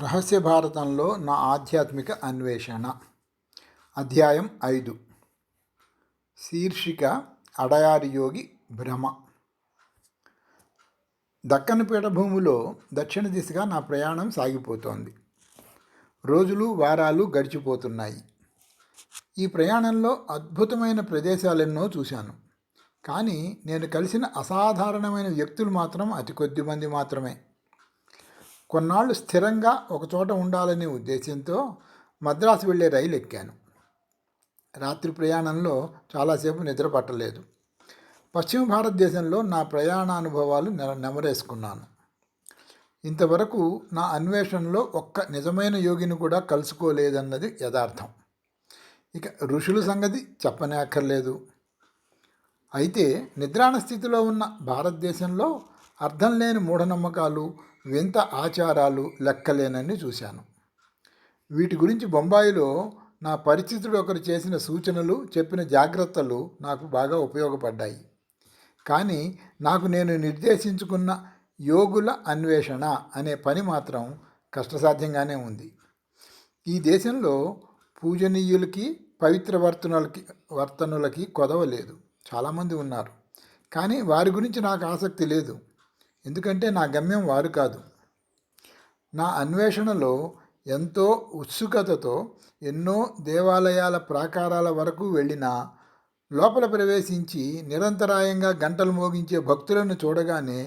రహస్య భారతంలో నా ఆధ్యాత్మిక అన్వేషణ. అధ్యాయం 5. శీర్షిక అడయారి యోగి భ్రమ. దక్కన్ పీఠభూమిలో దక్షిణ దిశగా నా ప్రయాణం సాగిపోతోంది. రోజులు వారాలు గడిచిపోతున్నాయి. ఈ ప్రయాణంలో అద్భుతమైన ప్రదేశాలెన్నో చూశాను. కానీ నేను కలిసిన అసాధారణమైన వ్యక్తులు మాత్రం అతి కొద్ది మంది మాత్రమే. కొన్నాళ్ళు స్థిరంగా ఒకచోట ఉండాలనే ఉద్దేశంతో మద్రాసు వెళ్ళే రైలు ఎక్కాను. రాత్రి ప్రయాణంలో చాలాసేపు నిద్ర పట్టలేదు. పశ్చిమ భారతదేశంలో నా ప్రయాణానుభవాలు నెమరేసుకున్నాను. ఇంతవరకు నా అన్వేషణలో ఒక్క నిజమైన యోగిని కూడా కలుసుకోలేదన్నది యథార్థం. ఇక ఋషుల సంగతి చెప్పనే అక్కర్లేదు. అయితే నిద్రాణ స్థితిలో ఉన్న భారతదేశంలో అర్థం లేని మూఢనమ్మకాలు, వింత ఆచారాలు లెక్కలేనని చూశాను. వీటి గురించి బొంబాయిలో నా పరిచితుడు ఒకరు చేసిన సూచనలు, చెప్పిన జాగ్రత్తలు నాకు బాగా ఉపయోగపడ్డాయి. కానీ నాకు నేను నిర్దేశించుకున్న యోగుల అన్వేషణ అనే పని మాత్రం కష్టసాధ్యంగానే ఉంది. ఈ దేశంలో పూజనీయులకి, పవిత్ర వర్తనులకి కొదవలేదు. చాలామంది ఉన్నారు. కానీ వారి గురించి నాకు ఆసక్తి లేదు. ఎందుకంటే నా గమ్యం వారు కాదు. నా అన్వేషణలో ఎంతో ఉత్సుకతతో ఎన్నో దేవాలయాల ప్రాకారాల వరకు వెళ్ళినా లోపల ప్రవేశించి నిరంతరాయంగా గంటలు మోగించే భక్తులను చూడగానే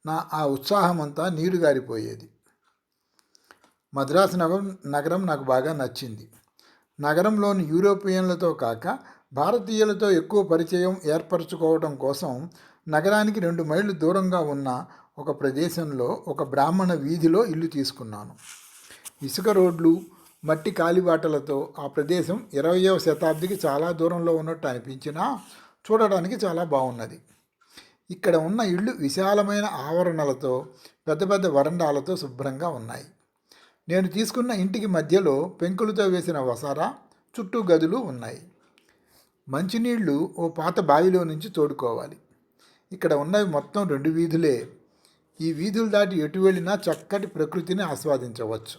నా ఆ ఉత్సాహమంతా నీరుగారిపోయేది. మద్రాసు నగరం నాకు బాగా నచ్చింది. నగరంలోని యూరోపియన్లతో కాక భారతీయులతో ఎక్కువ పరిచయం ఏర్పరచుకోవడం కోసం నగరానికి 2 మైళ్ళు దూరంగా ఉన్న ఒక ప్రదేశంలో ఒక బ్రాహ్మణ వీధిలో ఇల్లు తీసుకున్నాను. ఇసుక రోడ్లు, మట్టి కాలిబాటలతో ఆ ప్రదేశం 20వ శతాబ్దికి చాలా దూరంలో ఉన్నట్టు అనిపించినా చూడడానికి చాలా బాగున్నది. ఇక్కడ ఉన్న ఇళ్ళు విశాలమైన ఆవరణలతో, పెద్ద పెద్ద వరండాలతో శుభ్రంగా ఉన్నాయి. నేను తీసుకున్న ఇంటికి మధ్యలో పెంకులతో వేసిన వసారా, చుట్టూ గదులు ఉన్నాయి. మంచినీళ్లు ఓ పాత బావిలో నుంచి తోడుకోవాలి. ఇక్కడ ఉన్నవి మొత్తం 2 వీధులే. ఈ వీధులు దాటి ఎటు వెళ్ళినా చక్కటి ప్రకృతిని ఆస్వాదించవచ్చు.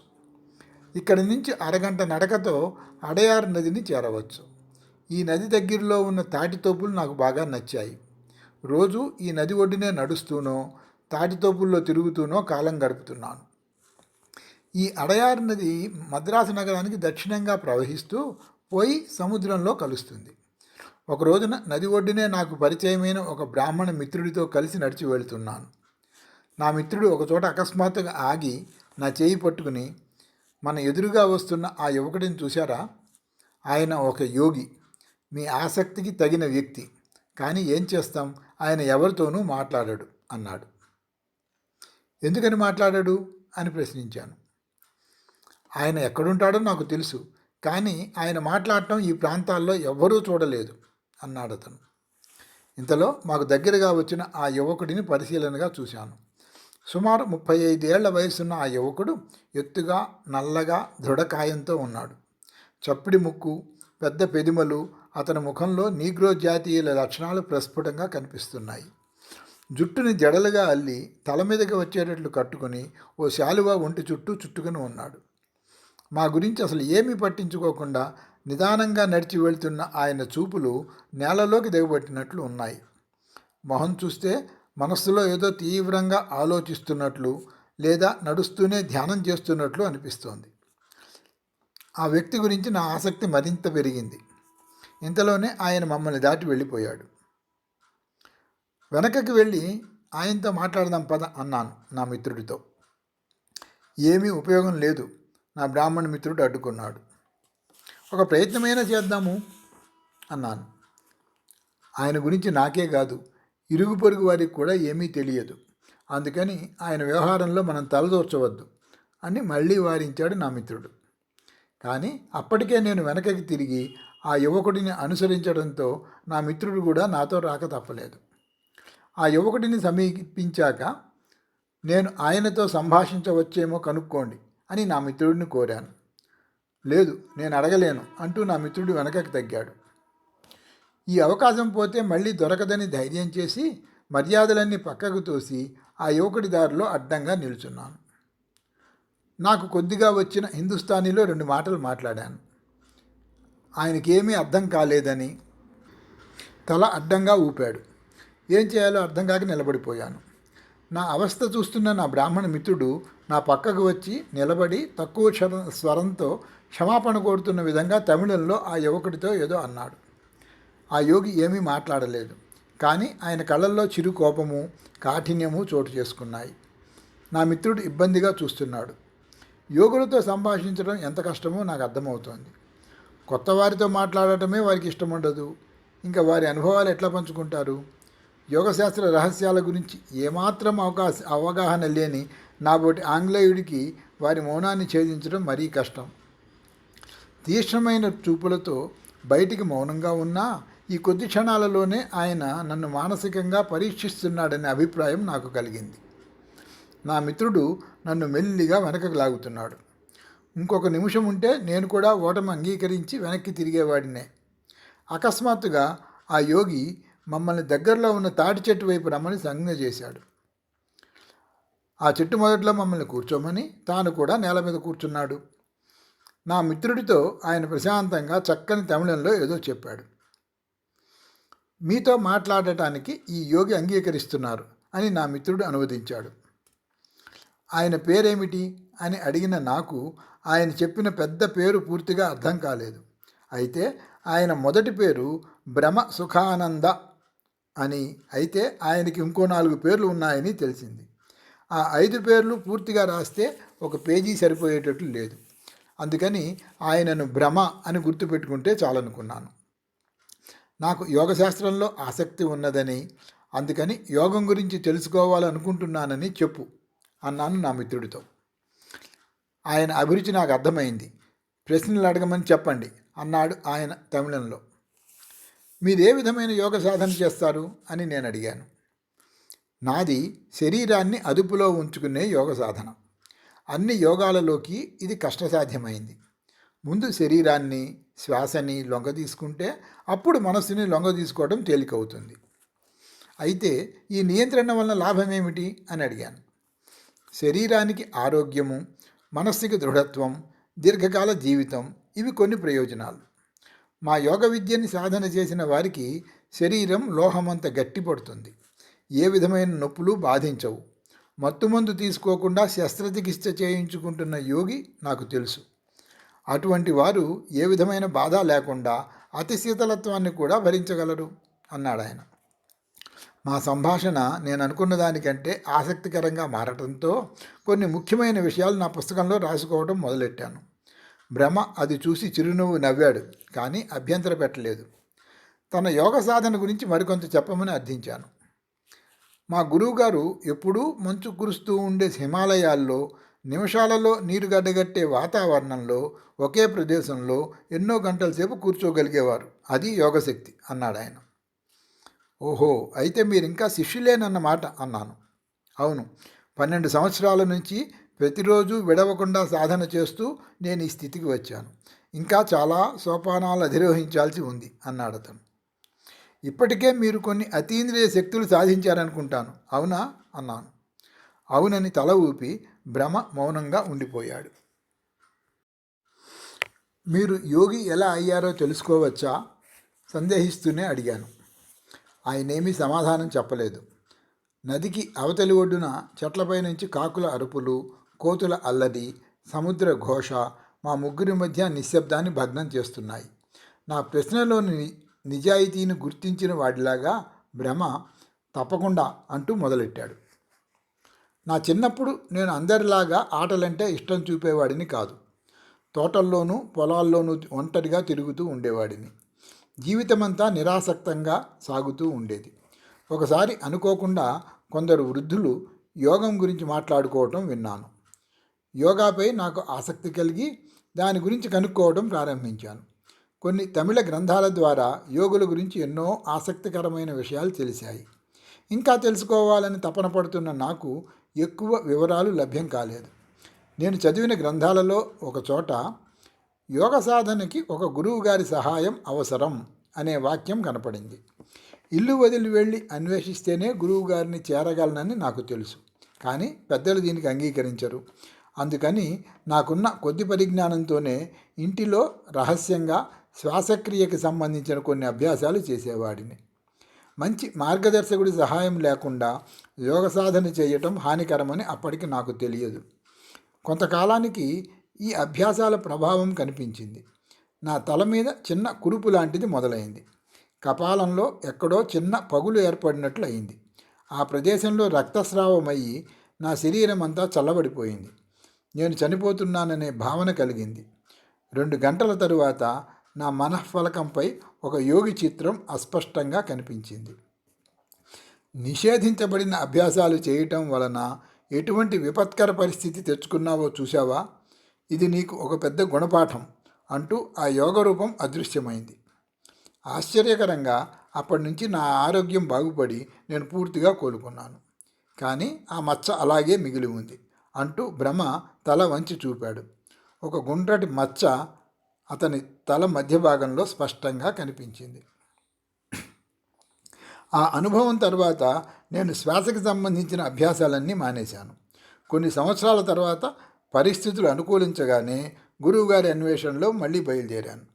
ఇక్కడి నుంచి అరగంట నడకతో అడయార్ నదిని చేరవచ్చు. ఈ నది దగ్గరలో ఉన్న తాటితోపులు నాకు బాగా నచ్చాయి. రోజు ఈ నది ఒడ్డునే నడుస్తూనో, తాటితోపుల్లో తిరుగుతూనో కాలం గడుపుతున్నాను. ఈ అడయార్ నది మద్రాసు నగరానికి దక్షిణంగా ప్రవహిస్తూ పోయి సముద్రంలో కలుస్తుంది. ఒక రోజున నది ఒడ్డునే నాకు పరిచయమైన ఒక బ్రాహ్మణ మిత్రుడితో కలిసి నడిచి వెళుతున్నాను. నా మిత్రుడు ఒకచోట అకస్మాత్తుగా ఆగి నా చేయి పట్టుకుని, మన ఎదురుగా వస్తున్న ఆ యువకుడిని చూశారా? ఆయన ఒక యోగి, మీ ఆసక్తికి తగిన వ్యక్తి. కానీ ఏం చేస్తాం, ఆయన ఎవరితోనూ మాట్లాడాడు అన్నాడు. ఎందుకని మాట్లాడాడు అని ప్రశ్నించాను. ఆయన ఎక్కడుంటాడో నాకు తెలుసు, కానీ ఆయన మాట్లాడటం ఈ ప్రాంతాల్లో ఎవ్వరూ చూడలేదు అన్నాడు అతను. ఇంతలో మాకు దగ్గరగా వచ్చిన ఆ యువకుడిని పరిశీలనగా చూశాను. సుమారు 35 ఏళ్ల వయసున్న ఆ యువకుడు ఎత్తుగా, నల్లగా, దృఢకాయంతో ఉన్నాడు. చప్పిడి ముక్కు, పెద్ద పెదిమలు, అతని ముఖంలో నీగ్రో జాతీయుల లక్షణాలు ప్రస్ఫుటంగా కనిపిస్తున్నాయి. జుట్టుని జడలుగా అల్లి తల మీదకి వచ్చేటట్లు కట్టుకుని ఓ శాలువా ఒంటి చుట్టూ చుట్టుకుని ఉన్నాడు. మా గురించి అసలు ఏమీ పట్టించుకోకుండా నిదానంగా నడిచి వెళ్తున్న ఆయన చూపులు నేలలోకి దిగబట్టినట్లు ఉన్నాయి. మొహం చూస్తే మనస్సులో ఏదో తీవ్రంగా ఆలోచిస్తున్నట్లు, లేదా నడుస్తూనే ధ్యానం చేస్తున్నట్లు అనిపిస్తోంది. ఆ వ్యక్తి గురించి నా ఆసక్తి మరింత పెరిగింది. ఇంతలోనే ఆయన మమ్మల్ని దాటి వెళ్ళిపోయాడు. వెనకకి వెళ్ళి ఆయనతో మాట్లాడదాం పద అన్నాను నా మిత్రుడితో. ఏమీ ఉపయోగం లేదు, నా బ్రాహ్మణ మిత్రుడు అడ్డుకున్నాడు. ఒక ప్రయత్నమైనా చేద్దాము అన్నాను. ఆయన గురించి నాకే కాదు, ఇరుగు పొరుగు వారికి కూడా ఏమీ తెలియదు. అందుకని ఆయన వ్యవహారంలో మనం తలదూర్చవద్దు అని మళ్ళీ వారించాడు నా మిత్రుడు. కానీ అప్పటికే నేను వెనకకి తిరిగి ఆ యువకుడిని అనుసరించడంతో నా మిత్రుడు కూడా నాతో రాక తప్పలేదు. ఆ యువకుడిని సమీపించాక, నేను ఆయనతో సంభాషించవచ్చేమో కనుక్కోండి అని నా మిత్రుడిని కోరాను. లేదు, నేను అడగలేను అంటూ నా మిత్రుడు వెనకకి తగ్గాడు. ఈ అవకాశం పోతే మళ్ళీ దొరకదని ధైర్యం చేసి మర్యాదలన్నీ పక్కకు తోసి ఆ యువకుడి దారిలో అడ్డంగా నిల్చున్నాను. నాకు కొద్దిగా వచ్చిన హిందుస్థానీలో 2 మాటలు మాట్లాడాను. ఆయనకేమీ అర్థం కాలేదని తల అడ్డంగా ఊపాడు. ఏం చేయాలో అర్థం కాక నిలబడిపోయాను. నా అవస్థ చూస్తున్న నా బ్రాహ్మణ మిత్రుడు నా పక్కకు వచ్చి నిలబడి తక్కువ స్వరంతో క్షమాపణ కోరుతున్న విధంగా తమిళంలో ఆ యువకుడితో ఏదో అన్నాడు. ఆ యోగి ఏమీ మాట్లాడలేదు. కానీ ఆయన కళ్ళల్లో చిరు కోపము, కాఠిన్యము చోటు చేసుకున్నాయి. నా మిత్రుడు ఇబ్బందిగా చూస్తున్నాడు. యోగులతో సంభాషించడం ఎంత కష్టమో నాకు అర్థమవుతోంది. కొత్త వారితో మాట్లాడటమే వారికి ఇష్టం ఉండదు. ఇంకా వారి అనుభవాలు ఎట్లా పంచుకుంటారు? యోగశాస్త్ర రహస్యాల గురించి ఏమాత్రం అవగాహన లేని నాబోటి ఆంగ్లేయుడికి వారి మౌనాన్ని ఛేదించడం మరీ కష్టం. తీక్ష్ణమైన చూపులతో బయటికి మౌనంగా ఉన్నా ఈ కొద్ది క్షణాలలోనే ఆయన నన్ను మానసికంగా పరీక్షిస్తున్నాడనే అభిప్రాయం నాకు కలిగింది. నా మిత్రుడు నన్ను మెల్లిగా వెనకకు లాగుతున్నాడు. ఇంకొక నిమిషం ఉంటే నేను కూడా ఓటమి అంగీకరించి వెనక్కి తిరిగేవాడినే. అకస్మాత్తుగా ఆ యోగి మమ్మల్ని దగ్గరలో ఉన్న తాటి చెట్టు వైపు రమ్మని సంజ్ఞ చేశాడు. ఆ చెట్టు మొదట్లో మమ్మల్ని కూర్చోమని తాను కూడా నేల మీద కూర్చున్నాడు. నా మిత్రుడితో ఆయన ప్రశాంతంగా చక్కని తమిళంలో ఏదో చెప్పాడు. మీతో మాట్లాడటానికి ఈ యోగి అంగీకరిస్తున్నారు అని నా మిత్రుడు అనువదించాడు. ఆయన పేరేమిటి అని అడిగిన నాకు ఆయన చెప్పిన పెద్ద పేరు పూర్తిగా అర్థం కాలేదు. అయితే ఆయన మొదటి పేరు బ్రహ్మ సుఖానంద అని, అయితే ఆయనకి ఇంకో 4 పేర్లు ఉన్నాయని తెలిసింది. ఆ 5 పేర్లు పూర్తిగా రాస్తే ఒక పేజీ సరిపోయేటట్లు లేదు. అందుకని ఆయనను భ్రమ అని గుర్తుపెట్టుకుంటే చాలనుకున్నాను. నాకు యోగశాస్త్రంలో ఆసక్తి ఉన్నదని, అందుకని యోగం గురించి తెలుసుకోవాలనుకుంటున్నానని చెప్పు అన్నాను నా మిత్రుడితో. ఆయన అభిరుచి నాకు అర్థమైంది. ప్రశ్నలు అడగమని చెప్పండి అన్నాడు ఆయన తమిళంలో. మీరే విధమైన యోగ సాధన చేస్తారు అని నేను అడిగాను. నాది శరీరాన్ని అదుపులో ఉంచుకునే యోగ సాధన. అన్ని యోగాలలోకి ఇది కష్టసాధ్యమైంది. ముందు శరీరాన్ని, శ్వాసని లొంగ తీసుకుంటే అప్పుడు మనస్సుని లొంగ తీసుకోవడం తేలికవుతుంది. అయితే ఈ నియంత్రణ వలన లాభం ఏమిటి అని అడిగాను. శరీరానికి ఆరోగ్యము, మనస్సుకి దృఢత్వం, దీర్ఘకాల జీవితం, ఇవి కొన్ని ప్రయోజనాలు. మా యోగ విద్యని సాధన చేసిన వారికి శరీరం లోహమంత గట్టిపడుతుంది. ఏ విధమైన నొప్పులు బాధించవు. మత్తుమందు తీసుకోకుండా శస్త్రచికిత్స చేయించుకుంటున్న యోగి నాకు తెలుసు. అటువంటి వారు ఏ విధమైన బాధ లేకుండా అతి శీతలత్వాన్ని కూడా భరించగలరు అన్నాడు ఆయన. మా సంభాషణ నేను అనుకున్న దానికంటే ఆసక్తికరంగా మారటంతో కొన్ని ముఖ్యమైన విషయాలు నా పుస్తకంలో రాసుకోవడం మొదలెట్టాను. బ్రహ్మ అది చూసి చిరునవ్వు నవ్వాడు, కానీ అభ్యంతర పెట్టలేదు. తన యోగ సాధన గురించి మరికొంత చెప్పమని అర్థించాను. మా గురువుగారు ఎప్పుడూ మంచు కురుస్తూ ఉండే హిమాలయాల్లో నిమిషాలలో నీరు గడ్డగట్టే వాతావరణంలో ఒకే ప్రదేశంలో ఎన్నో గంటల సేపు కూర్చోగలిగేవారు. అది యోగశక్తి అన్నాడు ఆయన. ఓహో, అయితే మీరు ఇంకా శిష్యులేనన్నమాట అన్నాను. అవును, 12 సంవత్సరాల నుంచి ప్రతిరోజు విడవకుండా సాధన చేస్తూ నేను ఈ స్థితికి వచ్చాను. ఇంకా చాలా సోపానాలు అధిరోహించాల్సి ఉంది అన్నాడు అతను. ఇప్పటికే మీరు కొన్ని అతీంద్రియ శక్తులు సాధించారనుకుంటాను, అవునా అన్నాను. అవునని తల ఊపి బ్రహ్మ మౌనంగా ఉండిపోయాడు. మీరు యోగి ఎలా అయ్యారో తెలుసుకోవచ్చా సందేహిస్తూనే అడిగాను. ఆయనేమీ సమాధానం చెప్పలేదు. నదికి అవతలి ఒడ్డున చెట్లపై నుంచి కాకుల అరుపులు, కోతుల అల్లరి, సముద్ర ఘోష మా ముగ్గురి మధ్య నిశ్శబ్దాన్ని భగ్నం చేస్తున్నాయి. నా ప్రశ్నలోని నిజాయితీని గుర్తించిన వాడిలాగా బ్రహ్మ తప్పకుండా అంటూ మొదలెట్టాడు. నా చిన్నప్పుడు నేను అందరిలాగా ఆటలంటే ఇష్టం చూపేవాడిని కాదు. తోటల్లోనూ పొలాల్లోనూ ఒంటరిగా తిరుగుతూ ఉండేవాడిని. జీవితమంతా నిరాసక్తంగా సాగుతూ ఉండేది. ఒకసారి అనుకోకుండా కొందరు వృద్ధులు యోగం గురించి మాట్లాడుకోవటం విన్నాను. యోగాపై నాకు ఆసక్తి కలిగి దాని గురించి కనుక్కోవడం ప్రారంభించాను. కొన్ని తమిళ గ్రంథాల ద్వారా యోగుల గురించి ఎన్నో ఆసక్తికరమైన విషయాలు తెలిసాయి. ఇంకా తెలుసుకోవాలని తపన పడుతున్న నాకు ఎక్కువ వివరాలు లభ్యం కాలేదు. నేను చదివిన గ్రంథాలలో ఒక చోట యోగ సాధనకి ఒక గురువుగారి సహాయం అవసరం అనే వాక్యం కనపడింది. ఇల్లు వదిలి వెళ్ళి అన్వేషిస్తేనే గురువుగారిని చేరగలనని నాకు తెలుసు. కానీ పెద్దలు దీనికి అంగీకరించరు. అందుకని నాకున్న కొద్ది పరిజ్ఞానంతోనే ఇంటిలో రహస్యంగా శ్వాసక్రియకి సంబంధించిన కొన్ని అభ్యాసాలు చేసేవాడిని. మంచి మార్గదర్శకుడి సహాయం లేకుండా యోగ సాధన చేయటం హానికరమని అప్పటికి నాకు తెలియదు. కొంతకాలానికి ఈ అభ్యాసాల ప్రభావం కనిపించింది. నా తల మీద చిన్న కురుపు లాంటిది మొదలైంది. కపాలంలో ఎక్కడో చిన్న పగులు ఏర్పడినట్లు అయింది. ఆ ప్రదేశంలో రక్తస్రావమయ్యి నా శరీరం అంతా చల్లబడిపోయింది. నేను చనిపోతున్నాననే భావన కలిగింది. 2 గంటల తరువాత నా మనఃఫలకంపై ఒక యోగి చిత్రం అస్పష్టంగా కనిపించింది. నిషేధించబడిన అభ్యాసాలు చేయటం వలన ఎటువంటి విపత్కర పరిస్థితి తెచ్చుకున్నావో చూశావా? ఇది నీకు ఒక పెద్ద గుణపాఠం అంటూ ఆ యోగ రూపం అదృశ్యమైంది. ఆశ్చర్యకరంగా అప్పటి నుంచి నా ఆరోగ్యం బాగుపడి నేను పూర్తిగా కోలుకున్నాను. కానీ ఆ మచ్చ అలాగే మిగిలి ఉంది అంటూ బ్రహ్మ తల వంచి చూపాడు. ఒక గుండ్రటి మచ్చ అతని తల మధ్య భాగంలో స్పష్టంగా కనిపించింది. ఆ అనుభవం తర్వాత నేను శ్వాసకి సంబంధించిన అభ్యాసాలన్నీ మానేశాను. కొన్ని సంవత్సరాల తర్వాత పరిస్థితులు అనుకూలించగానే గురువుగారి అన్వేషణలో మళ్ళీ బయలుదేరాను.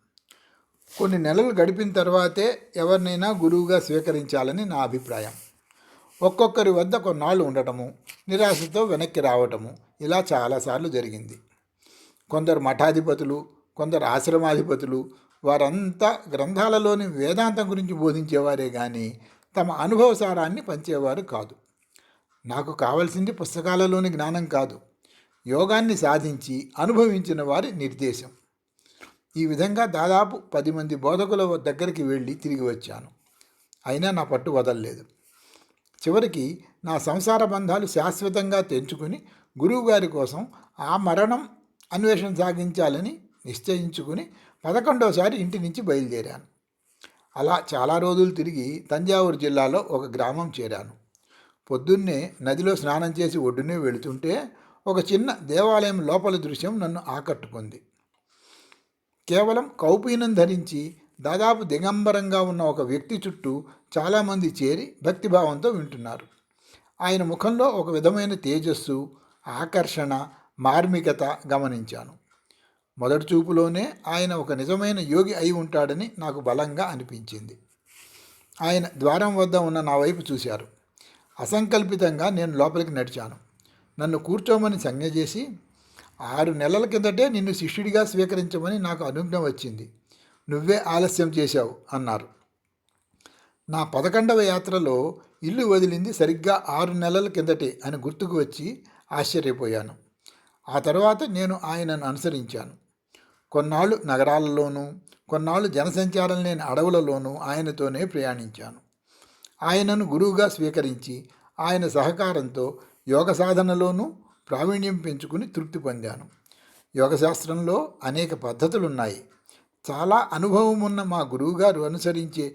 కొన్ని నెలలు గడిపిన తర్వాతే ఎవరినైనా గురువుగా స్వీకరించాలని నా అభిప్రాయం. ఒక్కొక్కరి వద్ద కొన్నాళ్ళు ఉండటము, నిరాశతో వెనక్కి రావటము ఇలా చాలాసార్లు జరిగింది. కొందరు మఠాధిపతులు, కొందరు ఆశ్రమాధిపతులు, వారంతా గ్రంథాలలోని వేదాంతం గురించి బోధించేవారే కానీ తమ అనుభవ సారాన్ని పంచేవారు కాదు. నాకు కావలసింది పుస్తకాలలోని జ్ఞానం కాదు, యోగాన్ని సాధించి అనుభవించిన వారి నిర్దేశం. ఈ విధంగా దాదాపు 10 మంది బోధకుల దగ్గరికి వెళ్ళి తిరిగి వచ్చాను. అయినా నా పట్టు వదలలేదు. చివరికి నా సంసార బంధాలు శాశ్వతంగా తెంచుకుని గురువుగారి కోసం ఆ మరణం అన్వేషణ సాగించాలని నిశ్చయించుకుని 11వసారి ఇంటి నుంచి బయలుదేరాను. అలా చాలా రోజులు తిరిగి తంజావూరు జిల్లాలో ఒక గ్రామం చేరాను. పొద్దున్నే నదిలో స్నానం చేసి ఒడ్డునే వెళుతుంటే ఒక చిన్న దేవాలయం లోపల దృశ్యం నన్ను ఆకట్టుకుంది. కేవలం కౌపీనం ధరించి దాదాపు దిగంబరంగా ఉన్న ఒక వ్యక్తి చుట్టూ చాలామంది చేరి భక్తిభావంతో వింటున్నారు. ఆయన ముఖంలో ఒక విధమైన తేజస్సు, ఆకర్షణ, మార్మికత గమనించాను. మొదటి చూపులోనే ఆయన ఒక నిజమైన యోగి అయి ఉంటాడని నాకు బలంగా అనిపించింది. ఆయన ద్వారం వద్ద ఉన్న నా వైపు చూశారు. అసంకల్పితంగా నేను లోపలికి నడిచాను. నన్ను కూర్చోమని సంజ్ఞ చేసి, 6 నెలల కిందటే నిన్ను శిష్యుడిగా స్వీకరించమని నాకు అనుజ్ఞ వచ్చింది, నువ్వే ఆలస్యం చేశావు అన్నారు. నా 11వ యాత్రలో ఇల్లు వదిలింది సరిగ్గా 6 నెలల కిందటే అని గుర్తుకు వచ్చి ఆశ్చర్యపోయాను. ఆ తర్వాత నేను ఆయనను అనుసరించాను. కొన్నాళ్ళు నగరాలలోనూ, కొన్నాళ్ళు జనసంచారం లేని అడవులలోనూ ఆయనతోనే ప్రయాణించాను. ఆయనను గురువుగా స్వీకరించి ఆయన సహకారంతో యోగ సాధనలోనూ ప్రావీణ్యం పెంచుకుని తృప్తి పొందాను. యోగశాస్త్రంలో అనేక పద్ధతులున్నాయి. చాలా అనుభవం ఉన్న మా గురువుగారు అనుసరించే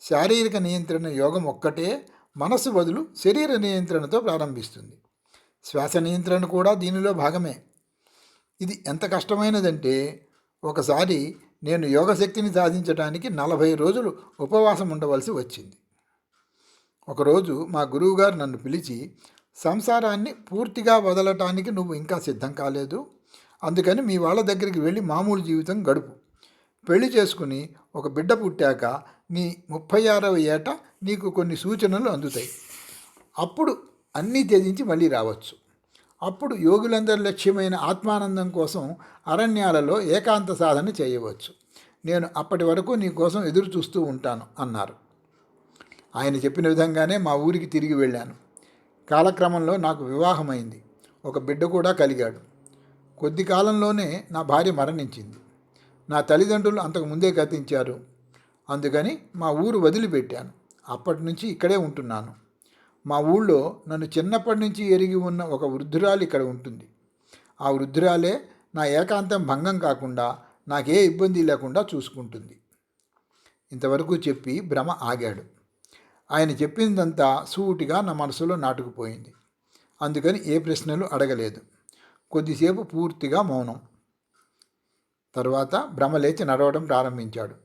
శారీరక నియంత్రణ యోగం ఒక్కటే మనస్సు బదులు శరీర నియంత్రణతో ప్రారంభిస్తుంది. శ్వాస నియంత్రణ కూడా దీనిలో భాగమే. ఇది ఎంత కష్టమైనదంటే ఒకసారి నేను యోగశక్తిని సాధించడానికి 40 రోజులు ఉపవాసం ఉండవలసి వచ్చింది. ఒకరోజు మా గురువుగారు నన్ను పిలిచి, సంసారాన్ని పూర్తిగా వదలటానికి నువ్వు ఇంకా సిద్ధం కాలేదు, అందుకని మీ వాళ్ళ దగ్గరికి వెళ్ళి మామూలు జీవితం గడుపు. పెళ్లి చేసుకుని ఒక బిడ్డ పుట్టాక నీ 36వ ఏట నీకు కొన్ని సూచనలు అందుతాయి. అప్పుడు అన్నీ త్యజించి మళ్ళీ రావచ్చు. అప్పుడు యోగులందరి లక్ష్యమైన ఆత్మానందం కోసం అరణ్యాలలో ఏకాంత సాధన చేయవచ్చు. నేను అప్పటి వరకు నీ కోసం ఎదురు చూస్తూ ఉంటాను అన్నారు. ఆయన చెప్పిన విధంగానే మా ఊరికి తిరిగి వెళ్ళాను. కాలక్రమంలో నాకు వివాహమైంది. ఒక బిడ్డ కూడా కలిగాడు. కొద్ది కాలంలోనే నా భార్య మరణించింది. నా తల్లిదండ్రులు అంతకుముందే గతించారు. అందుకని మా ఊరు వదిలిపెట్టాను. అప్పటి నుంచి ఇక్కడే ఉంటున్నాను. మా ఊళ్ళో నన్ను చిన్నప్పటి నుంచి ఎరిగి ఉన్న ఒక వృద్ధురాలు ఇక్కడ ఉంటుంది. ఆ వృద్ధురాలే నా ఏకాంతం భంగం కాకుండా నాకే ఇబ్బంది లేకుండా చూసుకుంటుంది. ఇంతవరకు చెప్పి భ్రమ ఆగాడు. ఆయన చెప్పిందంతా సూటిగా నా మనసులో నాటుకుపోయింది. అందుకని ఏ ప్రశ్నలు అడగలేదు. కొద్దిసేపు పూర్తిగా మౌనం. తరువాత భ్రమ లేచి నడవడం ప్రారంభించాడు.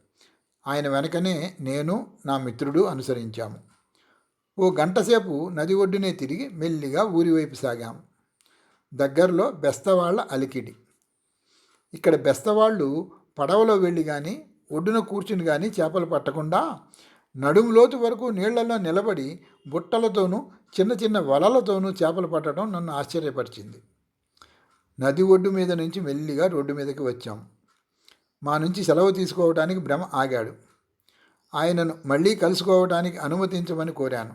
ఆయన వెనకనే నేను, నా మిత్రుడు అనుసరించాము. ఓ గంటసేపు నది ఒడ్డునే తిరిగి మెల్లిగా ఊరి వైపు సాగాం. దగ్గరలో బెస్తవాళ్ల అలికిడి. ఇక్కడ బెస్తవాళ్ళు పడవలో వెళ్ళి కానీ ఒడ్డున కూర్చుని కానీ చేపలు పట్టకుండా నడుము లోతు వరకు నీళ్లలో నిలబడి బుట్టలతోనూ చిన్న చిన్న వలలతోనూ చేపలు పట్టడం నన్ను ఆశ్చర్యపరిచింది. నది ఒడ్డు మీద నుంచి మెల్లిగా రోడ్డు మీదకి వచ్చాం. మా నుంచి సెలవు తీసుకోవడానికి భ్రమ ఆగాడు. ఆయనను మళ్ళీ కలుసుకోవడానికి అనుమతించమని కోరాను.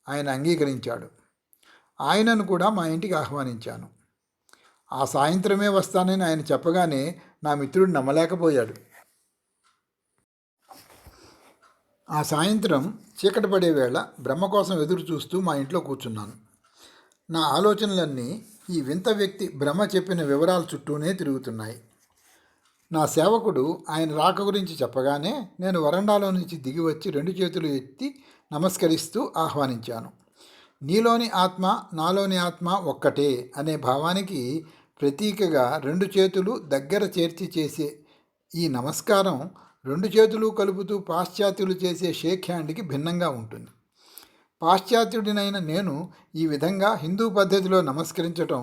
ఆయన అంగీకరించాడు. ఆయనను కూడా మా ఇంటికి ఆహ్వానించాను. ఆ సాయంత్రమే వస్తానని ఆయన చెప్పగానే నా మిత్రుడు నమ్మలేకపోయాడు. ఆ సాయంత్రం చీకటి పడే వేళ బ్రహ్మ కోసం ఎదురు చూస్తూ మా ఇంట్లో కూర్చున్నాను. నా ఆలోచనలన్నీ ఈ వింత వ్యక్తి బ్రహ్మ చెప్పిన వివరాల చుట్టూనే తిరుగుతున్నాయి. నా సేవకుడు ఆయన రాక గురించి చెప్పగానే నేను వరండాలో నుంచి దిగి వచ్చి 2 చేతులు ఎత్తి నమస్కరిస్తూ ఆహ్వానించాను. నీలోని ఆత్మ నాలోని ఆత్మ ఒక్కటే అనే భావానికి ప్రతీకగా 2 చేతులు దగ్గర చేర్చి చేసే ఈ నమస్కారం 2 చేతులు కలుపుతూ పాశ్చాత్యులు చేసే షేక్ హ్యాండ్కి భిన్నంగా ఉంటుంది. పాశ్చాత్యుడినైన నేను ఈ విధంగా హిందూ పద్ధతిలో నమస్కరించటం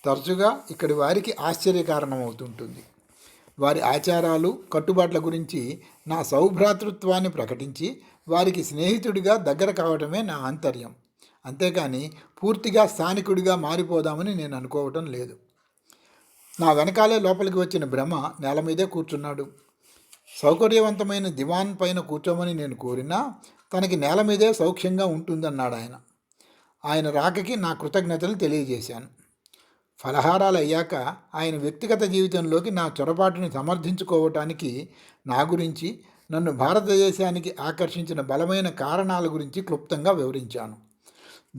తరచుగా ఇక్కడి వారికి ఆశ్చర్యకారణమవుతుంటుంది. వారి ఆచారాలు కట్టుబాట్ల గురించి నా సౌభ్రాతృత్వాన్ని ప్రకటించి వారికి స్నేహితుడిగా దగ్గర కావటమే నా ఆంతర్యం. అంతేకాని పూర్తిగా స్థానికుడిగా మారిపోదామని నేను అనుకోవటం లేదు. నా వెనకాలే లోపలికి వచ్చిన బ్రహ్మ నేల మీదే కూర్చున్నాడు. సౌకర్యవంతమైన దివాన్ పైన కూర్చోమని నేను కోరినా తనకి నేల మీదే సౌఖ్యంగా ఉంటుందన్నాడు ఆయన. ఆయన రాకకి నా కృతజ్ఞతలు తెలియజేశాను. ఫలహారాలు అయ్యాక ఆయన వ్యక్తిగత జీవితంలోకి నా చొరబాటుని సమర్థించుకోవటానికి నా గురించి నన్ను భారతదేశానికి ఆకర్షించిన బలమైన కారణాల గురించి క్లుప్తంగా వివరించాను.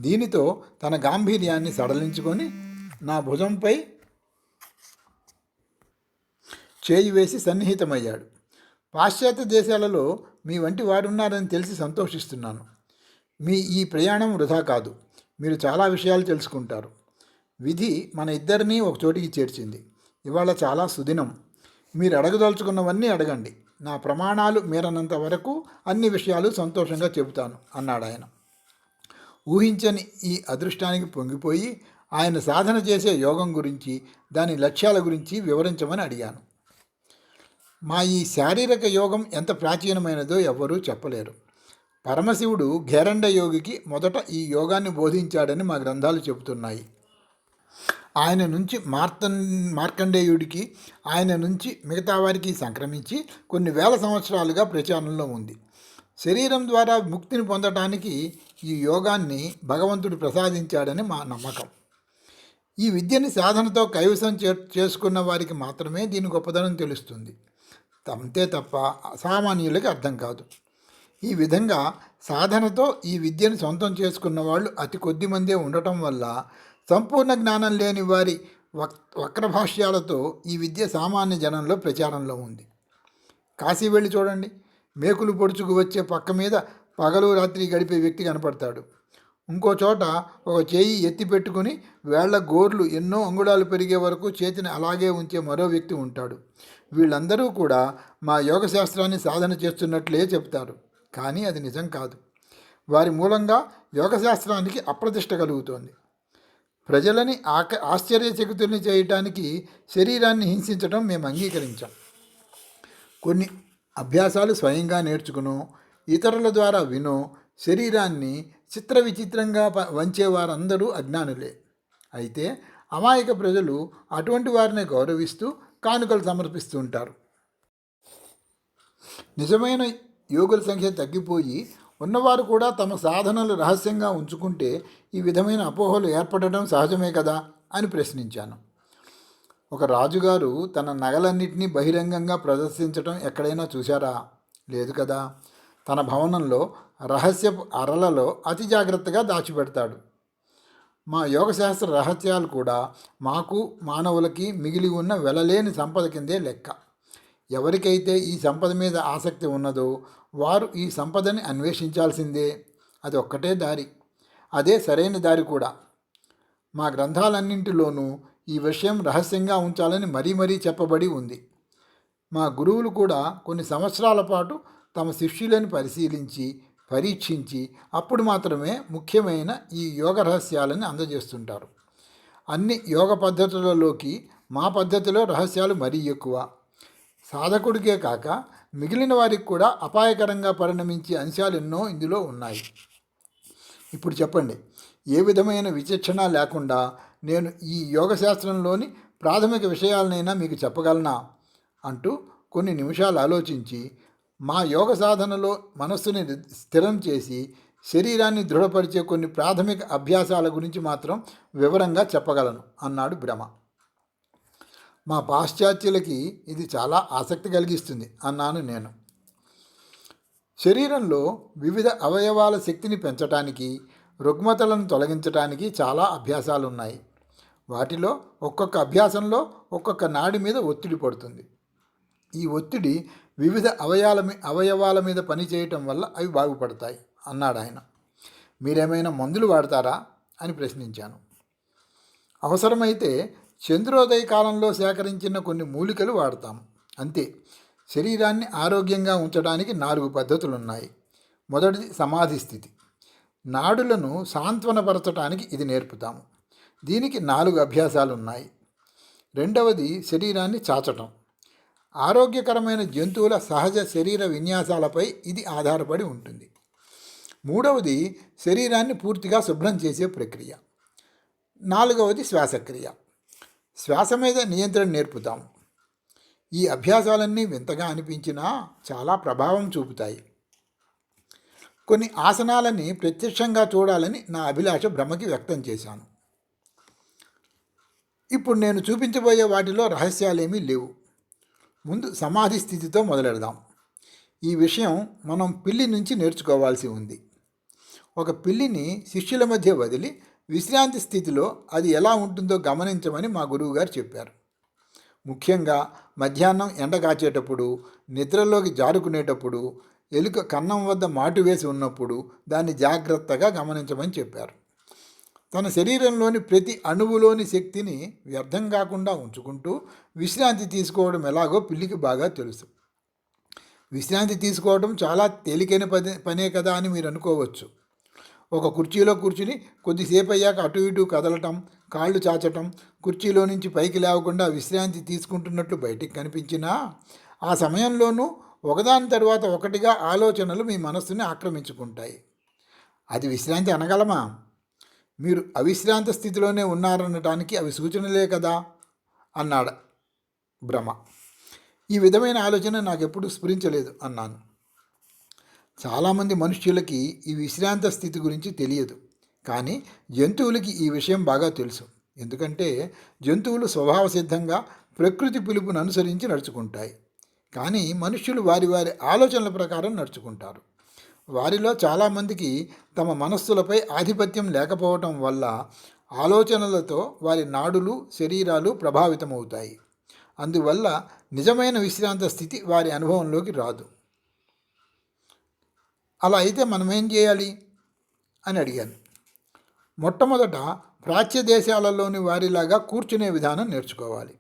దీనితో తన గాంభీర్యాన్ని సడలించుకొని నా భుజంపై చేయి వేసి సన్నిహితమయ్యాడు. పాశ్చాత్య దేశాలలో మీ వంటి వారున్నారని తెలిసి సంతోషిస్తున్నాను. మీ ఈ ప్రయాణం వృధా కాదు. మీరు చాలా విషయాలు తెలుసుకుంటారు. విధి మన ఇద్దరినీ ఒక చోటికి చేర్చింది. ఇవాళ చాలా సుదినం. మీరు అడగదలుచుకున్నవన్నీ అడగండి. నా ప్రమాణాలు మీరనంత వరకు అన్ని విషయాలు సంతోషంగా చెబుతాను అన్నాడు ఆయన. ఊహించని ఈ అదృష్టానికి పొంగిపోయి ఆయన సాధన చేసే యోగం గురించి దాని లక్ష్యాల గురించి వివరించమని అడిగాను. మా ఈ శారీరక యోగం ఎంత ప్రాచీనమైనదో ఎవ్వరూ చెప్పలేరు. పరమశివుడు ఘేరండ యోగికి మొదట ఈ యోగాన్ని బోధించాడని మా గ్రంథాలు చెబుతున్నాయి. ఆయన నుంచి మార్కండేయుడికి, ఆయన నుంచి మిగతా వారికి సంక్రమించి కొన్ని వేల సంవత్సరాలుగా ప్రచారంలో ఉంది. శరీరం ద్వారా ముక్తిని పొందటానికి ఈ యోగాన్ని భగవంతుడు ప్రసాదించాడని మా నమ్మకం. ఈ విద్యని సాధనతో కైవసం చేసుకున్న వారికి మాత్రమే దీని గొప్పదనం తెలుస్తుంది. అంతే తప్ప అసామాన్యులకి అర్థం కాదు. ఈ విధంగా సాధనతో ఈ విద్యను సొంతం చేసుకున్న వాళ్ళు అతి కొద్ది మందే ఉండటం వల్ల సంపూర్ణ జ్ఞానం లేని వారి వక్రభాష్యాలతో ఈ విద్య సామాన్య జనంలో ప్రచారంలో ఉంది. కాశీ వెళ్ళి చూడండి. మేకులు పొడుచుకు వచ్చే పక్క మీద పగలు రాత్రి గడిపే వ్యక్తి కనపడతాడు. ఇంకో చోట ఒక చేయి ఎత్తి పెట్టుకుని వేళ్ల గోర్లు ఎన్నో అంగుళాలు పెరిగే వరకు చేతిని అలాగే ఉంచే మరో వ్యక్తి ఉంటాడు. వీళ్ళందరూ కూడా మా యోగశాస్త్రాన్ని సాధన చేస్తున్నట్లే చెప్తారు. కానీ అది నిజం కాదు. వారి మూలంగా యోగశాస్త్రానికి అప్రతిష్ట కలుగుతోంది. ప్రజలని ఆశ్చర్యచకితుల్ని చేయటానికి శరీరాన్ని హింసించడం మేము అంగీకరించాం. కొన్ని అభ్యాసాలు స్వయంగా నేర్చుకునో ఇతరుల ద్వారా వినో శరీరాన్ని చిత్ర విచిత్రంగా వంచేవారందరూ అజ్ఞానులే. అయితే అమాయక ప్రజలు అటువంటి వారిని గౌరవిస్తూ కానుకలు సమర్పిస్తూ ఉంటారు. నిజమైన యోగుల సంఖ్య తగ్గిపోయి ఉన్నవారు కూడా తమ సాధనలు రహస్యంగా ఉంచుకుంటే ఈ విధమైన అపోహలు ఏర్పడడం సహజమే కదా అని ప్రశ్నించాను. ఒక రాజుగారు తన నగలన్నింటినీ బహిరంగంగా ప్రదర్శించడం ఎక్కడైనా చూశారా? లేదు కదా. తన భవనంలో రహస్యపు అరలలో అతి జాగ్రత్తగా దాచిపెడతాడు. మా యోగశాస్త్ర రహస్యాలు కూడా మాకు మానవులకి మిగిలి ఉన్న వెలలేని సంపద కిందే లెక్క. ఎవరికైతే ఈ సంపద మీద ఆసక్తి ఉన్నదో వారు ఈ సంపదని అన్వేషించాల్సిందే. అది ఒక్కటే దారి. అదే సరైన దారి కూడా. మా గ్రంథాలన్నింటిలోనూ ఈ విషయం రహస్యంగా ఉంచాలని మరీ చెప్పబడి ఉంది. మా గురువులు కూడా కొన్ని సంవత్సరాల పాటు తమ శిష్యులను పరిశీలించి పరీక్షించి అప్పుడు మాత్రమే ముఖ్యమైన ఈ యోగ రహస్యాలను అందజేస్తుంటారు. అన్ని యోగ పద్ధతులలోకి మా పద్ధతిలో రహస్యాలు మరీ ఎక్కువ. సాధకుడికే కాక మిగిలిన వారికి కూడా అపాయకరంగా పరిణమించే అంశాలు ఎన్నో ఇందులో ఉన్నాయి. ఇప్పుడు చెప్పండి, ఏ విధమైన విచక్షణ లేకుండా నేను ఈ యోగశాస్త్రంలోని ప్రాథమిక విషయాలనైనా మీకు చెప్పగలనా అంటూ కొన్ని నిమిషాలు ఆలోచించి, మా యోగ సాధనలో మనస్సుని స్థిరం చేసి శరీరాన్ని దృఢపరిచే కొన్ని ప్రాథమిక అభ్యాసాల గురించి మాత్రం వివరంగా చెప్పగలను అన్నాడు బ్రహ్మ. మా పాశ్చాత్యులకి ఇది చాలా ఆసక్తి కలిగిస్తుంది అన్నాను నేను. శరీరంలో వివిధ అవయవాల శక్తిని పెంచడానికి, రుగ్మతలను తొలగించడానికి చాలా అభ్యాసాలు ఉన్నాయి. వాటిలో ఒక్కొక్క అభ్యాసంలో ఒక్కొక్క నాడి మీద ఒత్తిడి పడుతుంది. ఈ ఒత్తిడి వివిధ అవయవాల మీద పనిచేయటం వల్ల అవి బాగుపడతాయి అన్నాడు ఆయన. మీరేమైనా మందులు వాడతారా అని ప్రశ్నించాను. అవసరమైతే చంద్రోదయ కాలంలో సేకరించిన కొన్ని మూలికలు వాడతాం, అంతే. శరీరాన్ని ఆరోగ్యంగా ఉంచడానికి 4 పద్ధతులున్నాయి. మొదటిది సమాధి స్థితి. నాడులను సాంత్వనపరచడానికి ఇది నేర్పుతాము. దీనికి 4 అభ్యాసాలు ఉన్నాయి. రెండవది శరీరాన్ని చాచటం. ఆరోగ్యకరమైన జంతువుల సహజ శరీర విన్యాసాలపై ఇది ఆధారపడి ఉంటుంది. మూడవది శరీరాన్ని పూర్తిగా శుభ్రం చేసే ప్రక్రియ. 4వది శ్వాసక్రియ. శ్వాస మీద నియంత్రణ నేర్పుతాం. ఈ అభ్యాసాలన్నీ వింతగా అనిపించినా చాలా ప్రభావం చూపుతాయి. కొన్ని ఆసనాలని ప్రత్యక్షంగా చూడాలని నా అభిలాష బ్రహ్మకి వ్యక్తం చేశాను. ఇప్పుడు నేను చూపించబోయే వాటిలో రహస్యాలేమీ లేవు. ముందు సమాధి స్థితితో మొదలెడదాం. ఈ విషయం మనం పిల్లి నుంచి నేర్చుకోవాల్సి ఉంది. ఒక పిల్లిని శిష్యుల మధ్య వదిలి విశ్రాంతి స్థితిలో అది ఎలా ఉంటుందో గమనించమని మా గురువుగారు చెప్పారు. ముఖ్యంగా మధ్యాహ్నం ఎండ కాచేటప్పుడు, నిద్రలోకి జారుకునేటప్పుడు, ఎలుక కన్నం వద్ద మాటు వేసి ఉన్నప్పుడు దాన్ని జాగ్రత్తగా గమనించమని చెప్పారు. తన శరీరంలోని ప్రతి అణువులోని శక్తిని వ్యర్థం కాకుండా ఉంచుకుంటూ విశ్రాంతి తీసుకోవడం ఎలాగో పిల్లికి బాగా తెలుసు. విశ్రాంతి తీసుకోవడం చాలా తేలికైన పనే కదా అని మీరు అనుకోవచ్చు. ఒక కుర్చీలో కూర్చుని కొద్దిసేపు అయ్యాక అటు ఇటు కదలటం, కాళ్ళు చాచటం, కుర్చీలో నుంచి పైకి లేవకుండా విశ్రాంతి తీసుకుంటున్నట్లు బయటికి కనిపించినా ఆ సమయంలోనూ ఒకదాని తర్వాత ఒకటిగా ఆలోచనలు మీ మనస్సుని ఆక్రమించుకుంటాయి. అది విశ్రాంతి అనగలమా? మీరు అవిశ్రాంత స్థితిలోనే ఉన్నారనటానికి అవి సూచనలే కదా అన్నాడు బ్రహ్మ. ఈ విధమైన ఆలోచన నాకెప్పుడు స్ఫురించలేదు అన్నాను. చాలామంది మనుష్యులకి ఈ విశ్రాంత స్థితి గురించి తెలియదు, కానీ జంతువులకి ఈ విషయం బాగా తెలుసు. ఎందుకంటే జంతువులు స్వభావ సిద్ధంగా ప్రకృతి పిలుపును అనుసరించి నడుచుకుంటాయి. కానీ మనుష్యులు వారి వారి ఆలోచనల ప్రకారం నడుచుకుంటారు. వారిలో చాలామందికి తమ మనస్సులపై ఆధిపత్యం లేకపోవటం వల్ల ఆలోచనలతో వారి నాడులు, శరీరాలు ప్రభావితమవుతాయి. అందువల్ల నిజమైన విశ్రాంత స్థితి వారి అనుభవంలోకి రాదు. అలా అయితే మనమేం చేయాలి అని అడిగాను. మొట్టమొదట ప్రాచ్య దేశాలలోని వారిలాగా కూర్చునే విధానం నేర్చుకోవాలి.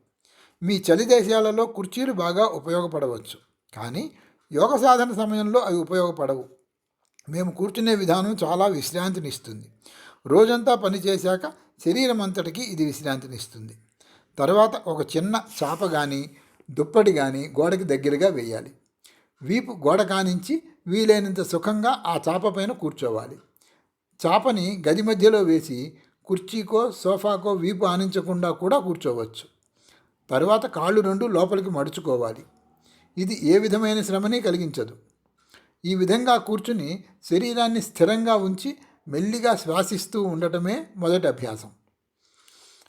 మీ చలి దేశాలలో కుర్చీలు బాగా ఉపయోగపడవచ్చు, కానీ యోగ సాధన సమయంలో అవి ఉపయోగపడవు. మేము కూర్చునే విధానం చాలా విశ్రాంతినిస్తుంది. రోజంతా పనిచేశాక శరీరం అంతటికి ఇది విశ్రాంతినిస్తుంది. తర్వాత ఒక చిన్న చాప కానీ దుప్పటి కానీ గోడకి దగ్గరగా వేయాలి. వీపు గోడ కానించి వీలైనంత సుఖంగా ఆ చాప పైన కూర్చోవాలి. చాపని గది మధ్యలో వేసి కుర్చీకో సోఫాకో వీపు ఆనించకుండా కూడా కూర్చోవచ్చు. తరువాత కాళ్ళు 2 లోపలికి మడుచుకోవాలి. ఇది ఏ విధమైన శ్రమని కలిగించదు. ఈ విధంగా కూర్చుని శరీరాన్ని స్థిరంగా ఉంచి మెల్లిగా శ్వాసిస్తూ ఉండటమే మొదటి అభ్యాసం.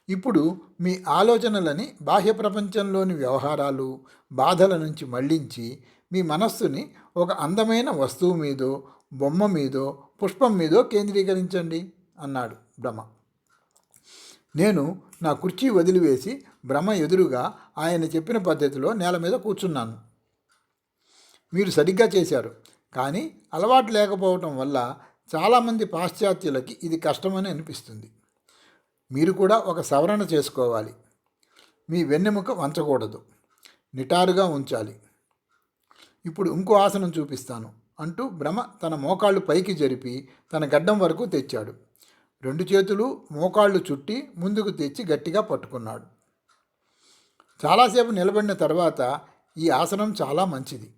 ఇప్పుడు మీ ఆలోచనలని బాహ్య ప్రపంచంలోని వ్యవహారాలు, బాధల నుంచి మళ్లించి మీ మనస్సుని ఒక అందమైన వస్తువు మీదో, బొమ్మ మీదో, పుష్పం మీదో కేంద్రీకరించండి అన్నాడు బ్రహ్మ. నేను నా కుర్చీ వదిలివేసి బ్రహ్మ ఎదురుగా ఆయన చెప్పిన పద్ధతిలో నేల మీద కూర్చున్నాను. మీరు సరిగ్గా చేశారు, కానీ అలవాటు లేకపోవటం వల్ల చాలామంది పాశ్చాత్యులకి ఇది కష్టమని అనిపిస్తుంది. మీరు కూడా ఒక సవరణ చేసుకోవాలి. మీ వెన్నెముక వంచకూడదు, నిటారుగా ఉంచాలి. ఇప్పుడు ఇంకో ఆసనం చూపిస్తాను అంటూ బ్రహ్మ తన మోకాళ్ళు పైకి జరిపి తన గడ్డం వరకు తెచ్చాడు. రెండు చేతులు మోకాళ్ళు చుట్టి ముందుకు తెచ్చి గట్టిగా పట్టుకున్నాడు. చాలాసేపు నిలబడిన తర్వాత ఈ ఆసనం చాలా మంచిది.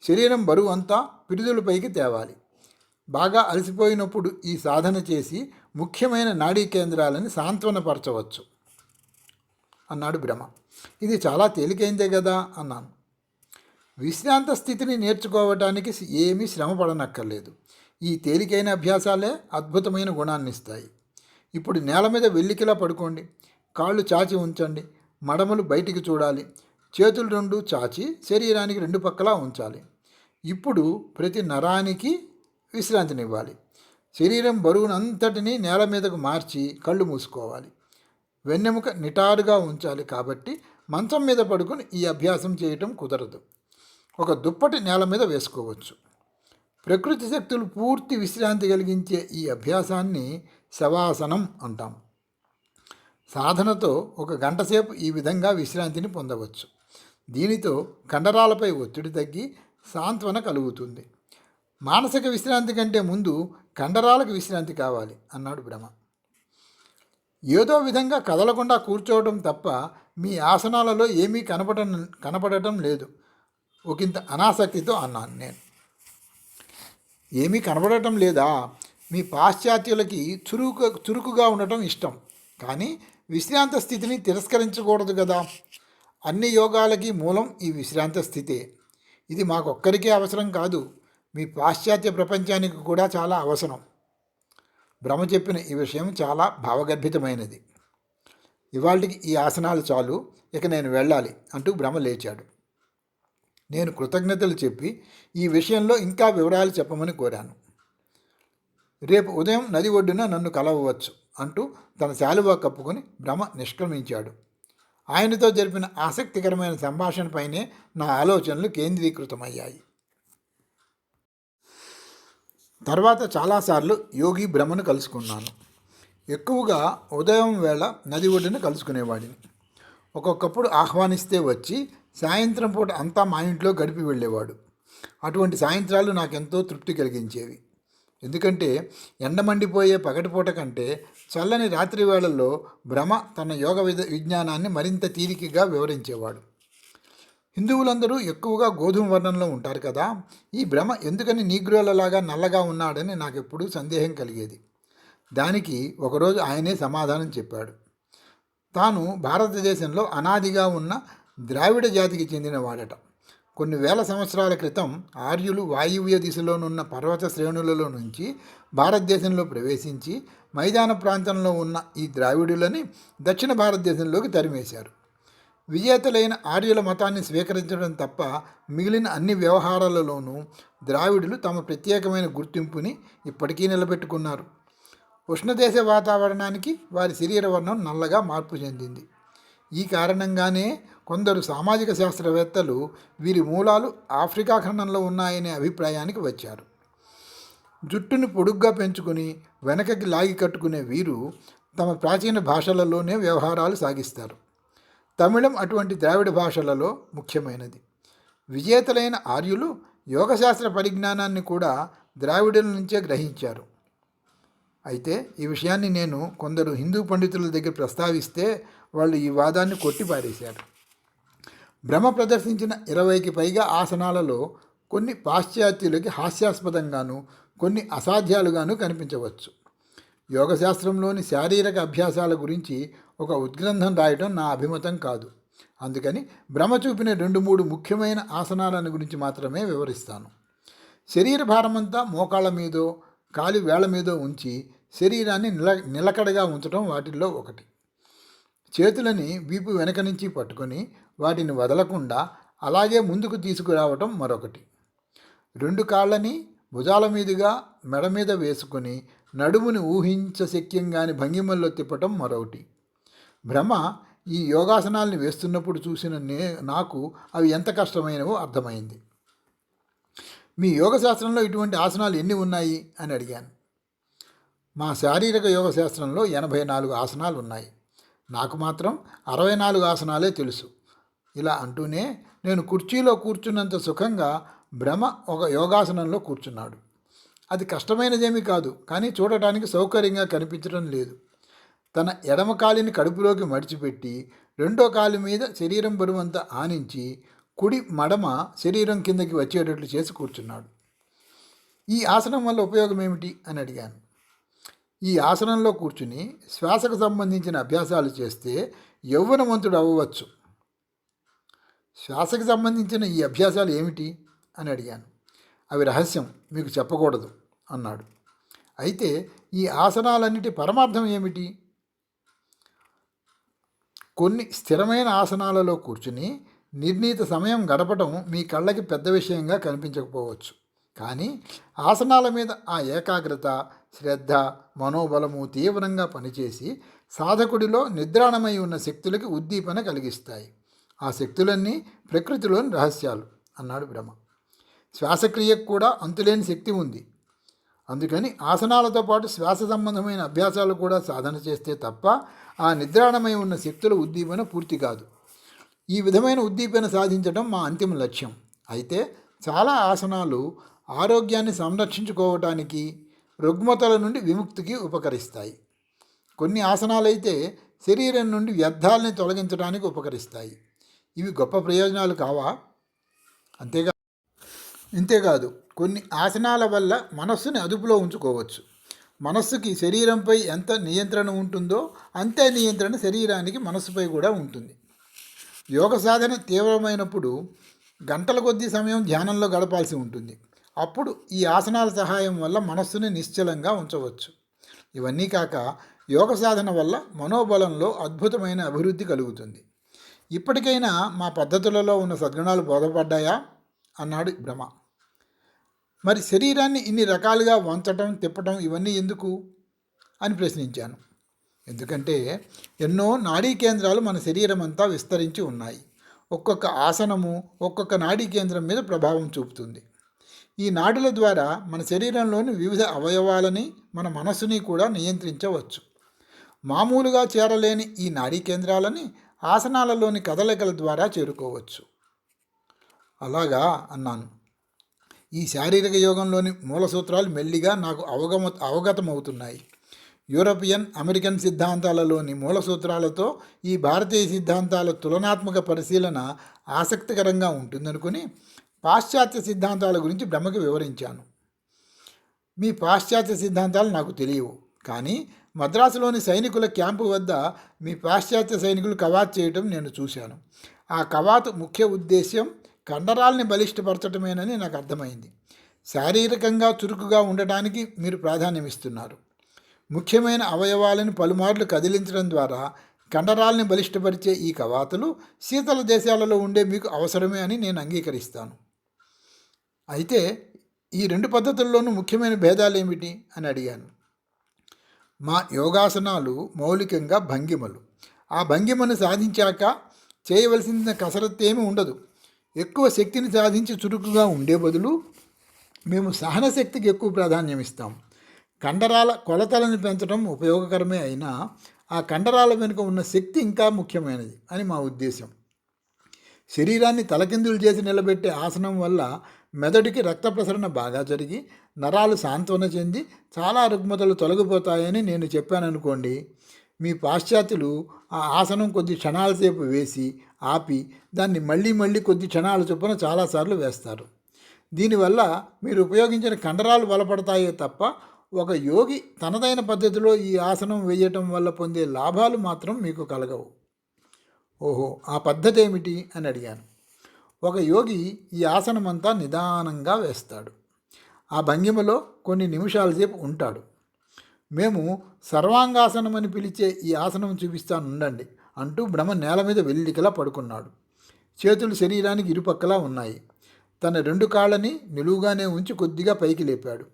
శరీరం బరువు అంతా పిరుదులపైకి తేవాలి. బాగా అలసిపోయినప్పుడు ఈ సాధన చేసి ముఖ్యమైన నాడీ కేంద్రాలని సాంత్వనపరచవచ్చు అన్నాడు బ్రహ్మ. ఇది చాలా తేలికైందే కదా అన్నాను. విశ్రాంత స్థితిని నేర్చుకోవటానికి ఏమీ శ్రమ పడనక్కర్లేదు. ఈ తేలికైన అభ్యాసాలే అద్భుతమైన గుణాన్ని ఇస్తాయి. ఇప్పుడు నేల మీద వెల్లికిలా పడుకోండి. కాళ్ళు చాచి ఉంచండి. మడమలు బయటికి చూడాలి. చేతులు రెండు చాచి శరీరానికి రెండు పక్కలా ఉంచాలి. ఇప్పుడు ప్రతి నరానికి విశ్రాంతినివ్వాలి. శరీరం బరువునంతటినీ నేల మీదకు మార్చి కళ్ళు మూసుకోవాలి. వెన్నెముక నిటారుగా ఉంచాలి. కాబట్టి మంచం మీద పడుకుని ఈ అభ్యాసం చేయటం కుదరదు. ఒక దుప్పటి నేల మీద వేసుకోవచ్చు. ప్రకృతి శక్తులు పూర్తి విశ్రాంతి కలిగించే ఈ అభ్యాసాన్ని శవాసనం అంటాం. సాధనతో 1 గంట సేపు ఈ విధంగా విశ్రాంతిని పొందవచ్చు. దీనితో కండరాలపై ఒత్తిడి తగ్గి సాంత్వన కలుగుతుంది. మానసిక విశ్రాంతి కంటే ముందు కండరాలకు విశ్రాంతి కావాలి అన్నాడు బ్రహ్మ. ఏదో విధంగా కదలకుండా కూర్చోవడం తప్ప మీ ఆసనాలలో ఏమీ కనపడటం లేదు ఒకంత అనాసక్తితో అన్నాను నేను. ఏమీ కనబడటం లేదా? మీ పాశ్చాత్యులకి చురుకుగా ఉండటం ఇష్టం, కానీ విశ్రాంత స్థితిని తిరస్కరించకూడదు కదా. అన్ని యోగాలకి మూలం ఈ విశ్రాంత స్థితే. ఇది మాకొక్కరికే అవసరం కాదు, మీ పాశ్చాత్య ప్రపంచానికి కూడా చాలా అవసరం. బ్రహ్మ చెప్పిన ఈ విషయం చాలా భావగర్భితమైనది. ఇవాళకి ఈ ఆసనాలు చాలు, ఇక నేను వెళ్ళాలి అంటూ బ్రహ్మ లేచాడు. నేను కృతజ్ఞతలు చెప్పి ఈ విషయంలో ఇంకా వివరాలు చెప్పమని కోరాను. రేపు ఉదయం నది ఒడ్డున నన్ను కలవవచ్చు అంటూ తన శాలువా కప్పుకొని బ్రహ్మ నిష్క్రమించాడు. ఆయనతో జరిపిన ఆసక్తికరమైన సంభాషణపైనే నా ఆలోచనలు కేంద్రీకృతమయ్యాయి. తర్వాత చాలాసార్లు యోగి బ్రహ్మను కలుసుకున్నాను. ఎక్కువగా ఉదయం వేళ నది ఒడ్డున కలుసుకునేవాడిని. ఒక్కొక్కప్పుడు ఆహ్వానిస్తే వచ్చి సాయంత్రం పూట అంతా మా ఇంట్లో గడిపి వెళ్ళేవాడు. అటువంటి సాయంత్రాలు నాకెంతో తృప్తి కలిగించేవి. ఎందుకంటే ఎండమండిపోయే పగటిపూట కంటే చల్లని రాత్రి వేళల్లో బ్రహ్మ తన యోగ విజ్ఞానాన్ని మరింత తీరికగా వివరించేవాడు. హిందువులందరూ ఎక్కువగా గోధుమ వర్ణంలో ఉంటారు కదా, ఈ బ్రహ్మ ఎందుకని నీగ్రోలలాగా నల్లగా ఉన్నాడని నాకు ఎప్పుడూ సందేహం కలిగేది. దానికి ఒకరోజు ఆయనే సమాధానం చెప్పాడు. తాను భారతదేశంలో అనాదిగా ఉన్న ద్రావిడ జాతికి చెందినవాడట. కొన్ని వేల సంవత్సరాల క్రితం ఆర్యులు వాయువ్య దిశలోనున్న పర్వత శ్రేణులలో నుంచి భారతదేశంలో ప్రవేశించి మైదాన ప్రాంతంలో ఉన్న ఈ ద్రావిడులని దక్షిణ భారతదేశంలోకి తరిమేశారు. విజేతలైన ఆర్యుల మతాన్ని స్వీకరించడం తప్ప మిగిలిన అన్ని వ్యవహారాలలోనూ ద్రావిడులు తమ ప్రత్యేకమైన గుర్తింపుని ఇప్పటికీ నిలబెట్టుకున్నారు. ఉష్ణదేశ వాతావరణానికి వారి శరీర వర్ణం నల్లగా మార్పు చెందింది. ఈ కారణంగానే కొందరు సామాజిక శాస్త్రవేత్తలు వీరి మూలాలు ఆఫ్రికా ఖండంలో ఉన్నాయనే అభిప్రాయానికి వచ్చారు. జుట్టును పొడుగ్గా పెంచుకుని వెనకకి లాగి కట్టుకునే వీరు తమ ప్రాచీన భాషలలోనే వ్యవహారాలు సాగిస్తారు. తమిళం అటువంటి ద్రావిడ భాషలలో ముఖ్యమైనది. విజేతలైన ఆర్యులు యోగశాస్త్ర పరిజ్ఞానాన్ని కూడా ద్రావిడుల నుంచే గ్రహించారు. అయితే ఈ విషయాన్ని నేను కొందరు హిందూ పండితుల దగ్గర ప్రస్తావిస్తే వాళ్ళు ఈ వాదాన్ని కొట్టిపారేశారు. బ్రహ్మ ప్రదర్శించిన 20కి పైగా ఆసనాలలో కొన్ని పాశ్చాత్యులకి హాస్యాస్పదంగాను కొన్ని అసాధ్యాలుగాను కనిపించవచ్చు. యోగశాస్త్రంలోని శారీరక అభ్యాసాల గురించి ఒక ఉద్గ్రంథం రాయటం నా అభిమతం కాదు. అందుకని బ్రహ్మ చూపిన 2-3 ముఖ్యమైన ఆసనాలను గురించి మాత్రమే వివరిస్తాను. శరీర భారమంతా మోకాళ్ళ మీదో కాలి వేళ్ల మీదో ఉంచి శరీరాన్ని నిలకడగా ఉంచడం వాటిల్లో ఒకటి. చేతులని వీపు వెనక నుంచి పట్టుకొని వాటిని వదలకుండా అలాగే ముందుకు తీసుకురావటం మరొకటి. 2 కాళ్ళని భుజాల మీదుగా మెడ మీద వేసుకొని నడుముని ఊహించశక్యంగాని భంగిమల్లో తిప్పటం మరొకటి. బ్రహ్మ ఈ యోగాసనాల్ని వేస్తున్నప్పుడు చూసిన నాకు అవి ఎంత కష్టమైనవో అర్థమైంది. మీ యోగశాస్త్రంలో ఇటువంటి ఆసనాలు ఎన్ని ఉన్నాయి అని అడిగాను. మా శారీరక యోగశాస్త్రంలో 84 ఆసనాలు ఉన్నాయి. నాకు మాత్రం 64 ఆసనాలే తెలుసు. ఇలా అంటూనే నేను కుర్చీలో కూర్చున్నంత సుఖంగా బ్రహ్మ ఒక యోగాసనంలో కూర్చున్నాడు. అది కష్టమైనదేమీ కాదు, కానీ చూడటానికి సౌకర్యంగా కనిపించడం లేదు. తన ఎడమ కాలిని కడుపులోకి మడిచిపెట్టి రెండో కాలు మీద శరీరం బరువంతా ఆనించి కుడి మడమ శరీరం కిందకి వచ్చేటట్లు చేసి కూర్చున్నాడు. ఈ ఆసనం వల్ల ఉపయోగం ఏమిటి అని అడిగాను. ఈ ఆసనంలో కూర్చుని శ్వాసకు సంబంధించిన అభ్యాసాలు చేస్తే యౌవనవంతుడు అవ్వవచ్చు. శ్వాసకు సంబంధించిన ఈ అభ్యాసాలు ఏమిటి అని అడిగాను. అవి రహస్యం, మీకు చెప్పకూడదు అన్నాడు. అయితే ఈ ఆసనాలన్నిటి పరమార్థం ఏమిటి? కొన్ని స్థిరమైన ఆసనాలలో కూర్చుని నిర్ణీత సమయం గడపడం మీ కళ్ళకి పెద్ద విషయంగా కనిపించకపోవచ్చు. కానీ ఆసనాల మీద ఆ ఏకాగ్రత, శ్రద్ధ, మనోబలము తీవ్రంగా పనిచేసి సాధకుడిలో నిద్రాణమై ఉన్న శక్తులకి ఉద్దీపన కలిగిస్తాయి. ఆ శక్తులన్నీ ప్రకృతిలోని రహస్యాలు అన్నాడు బ్రహ్మ. శ్వాసక్రియకు కూడా అంతులేని శక్తి ఉంది. అందుకని ఆసనాలతో పాటు శ్వాస సంబంధమైన అభ్యాసాలు కూడా సాధన చేస్తే తప్ప ఆ నిద్రాణమై ఉన్న శక్తుల ఉద్దీపన పూర్తి కాదు. ఈ విధమైన ఉద్దీపన సాధించడం మా అంతిమ లక్ష్యం. అయితే చాలా ఆసనాలు ఆరోగ్యాన్ని సంరక్షించుకోవటానికి, రుగ్మతల నుండి విముక్తికి ఉపకరిస్తాయి. కొన్ని ఆసనాలైతే శరీరం నుండి వ్యర్థాలని తొలగించడానికి ఉపకరిస్తాయి. ఇవి గొప్ప ప్రయోజనాలు కావా? ఇంతేకాదు, కొన్ని ఆసనాల వల్ల మనస్సుని అదుపులో ఉంచుకోవచ్చు. మనస్సుకి శరీరంపై ఎంత నియంత్రణ ఉంటుందో అంతే నియంత్రణ శరీరానికి మనస్సుపై కూడా ఉంటుంది. యోగ సాధన తీవ్రమైనప్పుడు గంటల కొద్దీ సమయం ధ్యానంలో గడపాల్సి ఉంటుంది. అప్పుడు ఈ ఆసనాల సహాయం వల్ల మనస్సుని నిశ్చలంగా ఉంచవచ్చు. ఇవన్నీ కాక యోగ సాధన వల్ల మనోబలంలో అద్భుతమైన అభివృద్ధి కలుగుతుంది. ఇప్పటికైనా మా పద్ధతులలో ఉన్న సద్గుణాలు బోధపడ్డాయా అన్నాడు బ్రహ్మ. మరి శరీరాన్ని ఇన్ని రకాలుగా వంచటం, తిప్పటం ఇవన్నీ ఎందుకు అని ప్రశ్నించాను. ఎందుకంటే ఎన్నో నాడీ కేంద్రాలు మన శరీరం అంతా విస్తరించి ఉన్నాయి. ఒక్కొక్క ఆసనము ఒక్కొక్క నాడీ కేంద్రం మీద ప్రభావం చూపుతుంది. ఈ నాడుల ద్వారా మన శరీరంలోని వివిధ అవయవాలని, మన మనస్సుని కూడా నియంత్రించవచ్చు. మామూలుగా చేరలేని ఈ నాడీ కేంద్రాలని ఆసనాలలోని కదలికల ద్వారా చేరుకోవచ్చు. అలాగా అన్నాను. ఈ శారీరక యోగంలోని మూల సూత్రాలు మెల్లిగా నాకు అవగతమవుతున్నాయి. యూరోపియన్, అమెరికన్ సిద్ధాంతాలలోని మూల సూత్రాలతో ఈ భారతీయ సిద్ధాంతాల తులనాత్మక పరిశీలన ఆసక్తికరంగా ఉంటుందనుకుని పాశ్చాత్య సిద్ధాంతాల గురించి బ్రహ్మకి వివరించాను. మీ పాశ్చాత్య సిద్ధాంతాలు నాకు తెలియవు, కానీ మద్రాసులోని సైనికుల క్యాంపు వద్ద మీ పాశ్చాత్య సైనికులు కవాతు చేయటం నేను చూశాను. ఆ కవాతు ముఖ్య ఉద్దేశ్యం కండరాల్ని బలిష్టపరచటమేనని నాకు అర్థమైంది. శారీరకంగా చురుకుగా ఉండటానికి మీరు ప్రాధాన్యం ఇస్తున్నారు. ముఖ్యమైన అవయవాలను పలుమార్లు కదిలించడం ద్వారా కండరాల్ని బలిష్టపరిచే ఈ కవాతులు శీతల దేశాలలో ఉండే మీకు అవసరమే అని నేను అంగీకరిస్తాను. అయితే ఈ రెండు పద్ధతుల్లోనూ ముఖ్యమైన భేదాలు ఏమిటి అని అడిగాను. మా యోగాసనాలు మౌలికంగా భంగిమలు. ఆ భంగిమను సాధించాక చేయవలసిన కసరత్తు ఏమీ ఉండదు. ఎక్కువ శక్తిని సాధించి చురుకుగా ఉండే బదులు మేము సహన శక్తికి ఎక్కువ ప్రాధాన్యం ఇస్తాం. కండరాల కొలతలను పెంచడం ఉపయోగకరమే అయినా ఆ కండరాల వెనుక ఉన్న శక్తి ఇంకా ముఖ్యమైనది అని మా ఉద్దేశం. శరీరాన్ని తలకిందులు చేసి నిలబెట్టే ఆసనం వల్ల మెదడుకి రక్త ప్రసరణ బాగా జరిగి నరాలు సాంత్వన చెంది చాలా రుగ్మతలు తొలగిపోతాయని నేను చెప్పాననుకోండి. మీ పాశ్చాత్యులు ఆ ఆసనం కొద్ది క్షణాల సేపు వేసి ఆపి దాన్ని మళ్ళీ కొద్ది క్షణాల చొప్పున చాలాసార్లు వేస్తారు. దీనివల్ల మీరు ఉపయోగించిన కండరాలు బలపడతాయే తప్ప ఒక యోగి తనదైన పద్ధతిలో ఈ ఆసనం వేయటం వల్ల పొందే లాభాలు మాత్రం మీకు కలగవు. ఓహో, ఆ పద్ధతి ఏమిటి అని అడిగాను. ఒక యోగి ఈ ఆసనమంతా నిదానంగా వేస్తాడు. ఆ భంగిమలో కొన్ని నిమిషాల సేపు ఉంటాడు. మేము సర్వాంగాసనం అని పిలిచే ఈ ఆసనం చూపిస్తాను ఉండండి అంటూ బ్రహ్మ నేల మీద వెల్లికలా పడుకున్నాడు. చేతులు శరీరానికి ఇరుపక్కలా ఉన్నాయి. తన రెండు కాళ్ళని నిలువుగానే ఉంచి కొద్దిగా పైకి లేపాడు.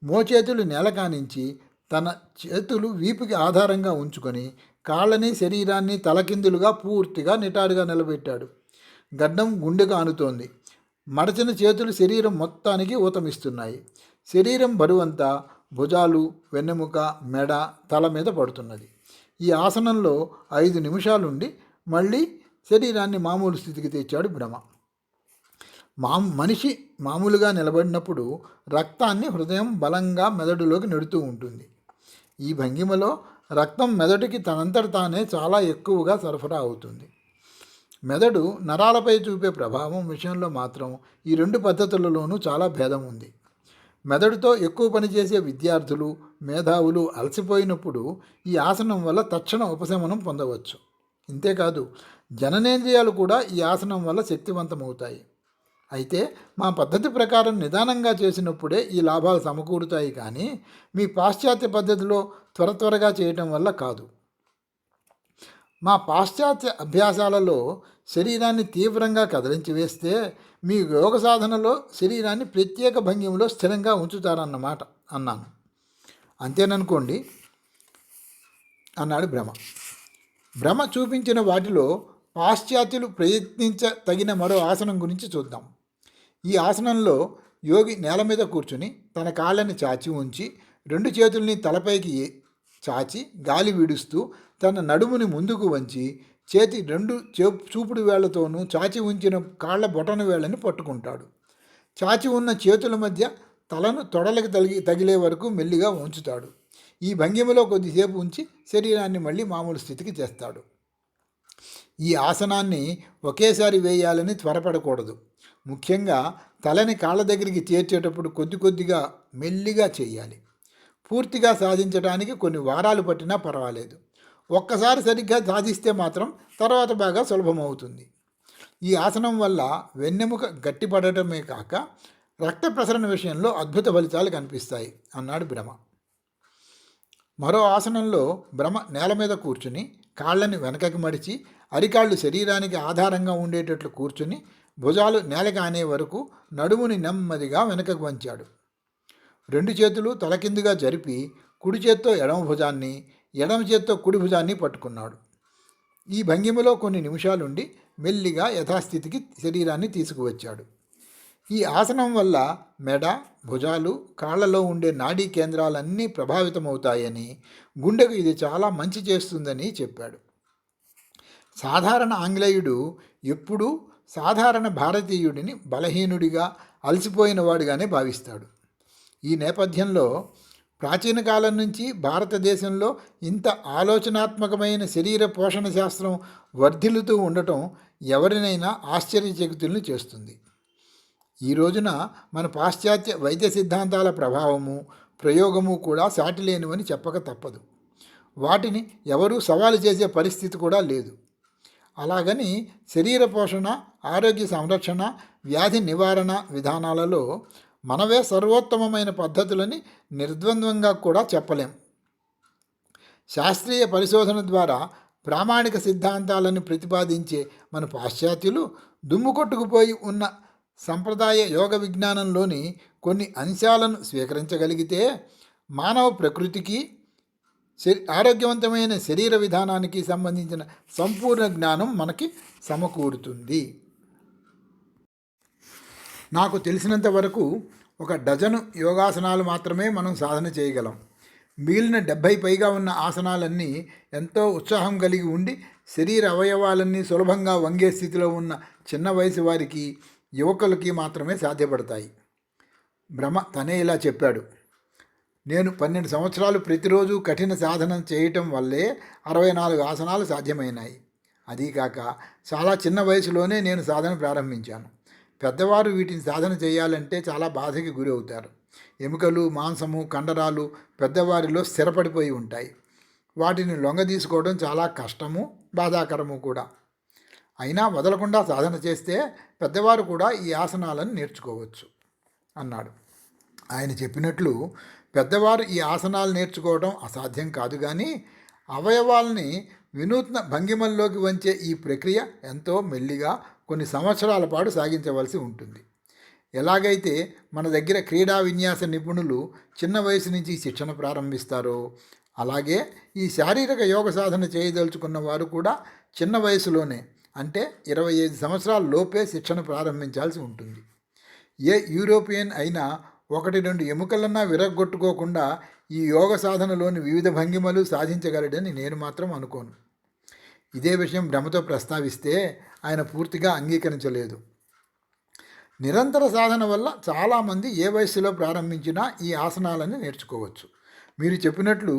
మోచేతులు నేల కానించి తన చేతులు వీపుకి ఆధారంగా ఉంచుకొని కాళ్ళని శరీరాన్ని తలకిందులుగా పూర్తిగా నిటారుగా నిలబెట్టాడు. గడ్డం గుండెగా ఆనుతోంది. మడచిన చేతులు శరీరం మొత్తానికి ఊతమిస్తున్నాయి. శరీరం బరువంతా భుజాలు, వెన్నెముక, మెడ, తల మీద పడుతున్నది. ఈ ఆసనంలో 5 నిమిషాలుండి మళ్ళీ శరీరాన్ని మామూలు స్థితికి తెచ్చాడు బ్రహ్మ. మనిషి మామూలుగా నిలబడినప్పుడు రక్తాన్ని హృదయం బలంగా మెదడులోకి నెడుతూ ఉంటుంది. ఈ భంగిమలో రక్తం మెదడుకి తనంతట తానే చాలా ఎక్కువగా సరఫరా అవుతుంది. మెదడు నరాలపై చూపే ప్రభావం విషయంలో మాత్రం ఈ రెండు పద్ధతులలోనూ చాలా భేదం ఉంది. మెదడుతో ఎక్కువ పనిచేసే విద్యార్థులు, మేధావులు అలసిపోయినప్పుడు ఈ ఆసనం వల్ల తక్షణ ఉపశమనం పొందవచ్చు. ఇంతేకాదు, జననేంద్రియాలు కూడా ఈ ఆసనం వల్ల శక్తివంతమవుతాయి. అయితే మా పద్ధతి ప్రకారం నిదానంగా చేసినప్పుడే ఈ లాభాలు సమకూరుతాయి, కానీ మీ పాశ్చాత్య పద్ధతిలో త్వరగా చేయటం వల్ల కాదు. మా పాశ్చాత్య అభ్యాసాలలో శరీరాన్ని తీవ్రంగా కదిలించి వేస్తే మీ యోగ సాధనలో శరీరాన్ని ప్రత్యేక భంగిమలో స్థిరంగా ఉంచుతారన్నమాట అన్నాను. అంతేననుకోండి అన్నాడు భ్రమ చూపించిన వాటిలో పాశ్చాత్యులు ప్రయత్నించదగిన మరో ఆసనం గురించి చూద్దాం. ఈ ఆసనంలో యోగి నేల మీద కూర్చుని తన కాళ్ళని చాచి ఉంచి 2 చేతుల్ని తలపైకి చాచి గాలి వీడుస్తూ తన నడుముని ముందుకు వంచి చేతి 2 చూపుడు వేళ్లతోనూ చాచి ఉంచిన కాళ్ళ బొటన వేళ్ళని పట్టుకుంటాడు. చాచి ఉన్న చేతుల మధ్య తలను తొడలకు తగిలే వరకు మెల్లిగా ఉంచుతాడు. ఈ భంగిమలో కొద్దిసేపు ఉంచి శరీరాన్ని మళ్ళీ మామూలు స్థితికి తెస్తాడు. ఈ ఆసనాన్ని ఒకేసారి వేయాలని త్వరపడకూడదు. ముఖ్యంగా తలని కాళ్ళ దగ్గరికి చేర్చేటప్పుడు కొద్దిగా మెల్లిగా చేయాలి. పూర్తిగా సాధించడానికి కొన్ని వారాలు పట్టినా పర్వాలేదు. ఒక్కసారి సరిగ్గా సాధిస్తే మాత్రం తర్వాత బాగా సులభమవుతుంది. ఈ ఆసనం వల్ల వెన్నెముక గట్టిపడటమే కాక రక్త ప్రసరణ విషయంలో అద్భుత ఫలితాలు కనిపిస్తాయి అన్నాడు మరో ఆసనంలో నేల మీద కూర్చుని కాళ్ళని వెనకకి మడిచి అరికాళ్ళు శరీరానికి ఆధారంగా ఉండేటట్లు కూర్చుని భుజాలు నేలకి ఆనే వరకు నడుముని నెమ్మదిగా వెనకకు వంచాడు. 2 చేతులు తలకిందుగా జరిపి కుడి చేత్తో ఎడమ భుజాన్ని, ఎడమ చేత్తో కుడి భుజాన్ని పట్టుకున్నాడు. ఈ భంగిమలో కొన్ని నిమిషాలుండి మెల్లిగా యథాస్థితికి శరీరాన్ని తీసుకువచ్చాడు. ఈ ఆసనం వల్ల మెడ, భుజాలు, కాళ్లలో ఉండే నాడీ కేంద్రాలన్నీ ప్రభావితమవుతాయని, గుండెకు ఇది చాలా మంచి చేస్తుందని చెప్పాడు. సాధారణ ఆంగ్లేయుడు ఎప్పుడూ సాధారణ భారతీయుడిని బలహీనుడిగా, అలసిపోయిన వాడిగానే భావిస్తాడు. ఈ నేపథ్యంలో ప్రాచీన కాలం నుంచి భారతదేశంలో ఇంత ఆలోచనాత్మకమైన శరీర పోషణ శాస్త్రం వర్ధిల్లుతూ ఉండటం ఎవరినైనా ఆశ్చర్యచకితుల్ని చేస్తుంది. ఈ రోజున మన పాశ్చాత్య వైద్య సిద్ధాంతాల ప్రభావము, ప్రయోగము కూడా సాటిలేనివని చెప్పక తప్పదు. వాటిని ఎవరూ సవాలు చేసే పరిస్థితి కూడా లేదు. అలాగని శరీర పోషణ, ఆరోగ్య సంరక్షణ, వ్యాధి నివారణ విధానాలలో మనవే సర్వోత్తమమైన పద్ధతులని నిర్ద్వంద్వంగా కూడా చెప్పలేం. శాస్త్రీయ పరిశోధన ద్వారా ప్రామాణిక సిద్ధాంతాలను ప్రతిపాదించే మన పాశ్చాత్యులు దుమ్ము కొట్టుకుపోయి ఉన్న సంప్రదాయ యోగ విజ్ఞానంలోని కొన్ని అంశాలను స్వీకరించగలిగితే మానవ ప్రకృతికి, ఆరోగ్యవంతమైన శరీర విధానానికి సంబంధించిన సంపూర్ణ జ్ఞానం మనకి సమకూరుతుంది. నాకు తెలిసినంత వరకు 1 డజను యోగాసనాలు మాత్రమే మనం సాధన చేయగలం. మిగిలిన 70 పైగా ఉన్న ఆసనాలన్నీ ఎంతో ఉత్సాహం కలిగి ఉండి శరీర అవయవాలన్నీ సులభంగా వంగే స్థితిలో ఉన్న చిన్న వయసు వారికి, యువకులకి మాత్రమే సాధ్యపడతాయి. తనే ఇలా చెప్పాడు. నేను 12 సంవత్సరాలు ప్రతిరోజు కఠిన సాధన చేయటం వల్లే 64 ఆసనాలు సాధ్యమైనాయి. అదీకాక చాలా చిన్న వయసులోనే నేను సాధన ప్రారంభించాను. పెద్దవారు వీటిని సాధన చేయాలంటే చాలా బాధకి గురి అవుతారు. ఎముకలు, మాంసము, కండరాలు పెద్దవారిలో స్థిరపడిపోయి ఉంటాయి. వాటిని లొంగదీసుకోవడం చాలా కష్టము, బాధాకరము కూడా. అయినా వదలకుండా సాధన చేస్తే పెద్దవారు కూడా ఈ ఆసనాలను నేర్చుకోవచ్చు అన్నాడు. ఆయన చెప్పినట్లు పెద్దవారు ఈ ఆసనాలు నేర్చుకోవడం అసాధ్యం కాదు, కానీ అవయవాల్ని వినూత్న భంగిమల్లోకి వంచే ఈ ప్రక్రియ ఎంతో మెల్లిగా కొన్ని సంవత్సరాల పాటు సాగించవలసి ఉంటుంది. ఎలాగైతే మన దగ్గర క్రీడా విన్యాస నిపుణులు చిన్న వయసు నుంచి శిక్షణ ప్రారంభిస్తారో, అలాగే ఈ శారీరక యోగ సాధన చేయదలుచుకున్న వారు కూడా చిన్న వయసులోనే, అంటే 25 సంవత్సరాల లోపే శిక్షణ ప్రారంభించాల్సి ఉంటుంది. ఏ యూరోపియన్ అయినా 1-2 ఎముకలన్నా విరగ్గొట్టుకోకుండా ఈ యోగ సాధనలోని వివిధ భంగిమలు సాధించగలడని నేను మాత్రం అనుకోను. ఇదే విషయం భ్రమతో ప్రస్తావిస్తే ఆయన పూర్తిగా అంగీకరించలేదు. నిరంతర సాధన వల్ల చాలామంది ఏ వయస్సులో ప్రారంభించినా ఈ ఆసనాలను నేర్చుకోవచ్చు. మీరు చెప్పినట్లు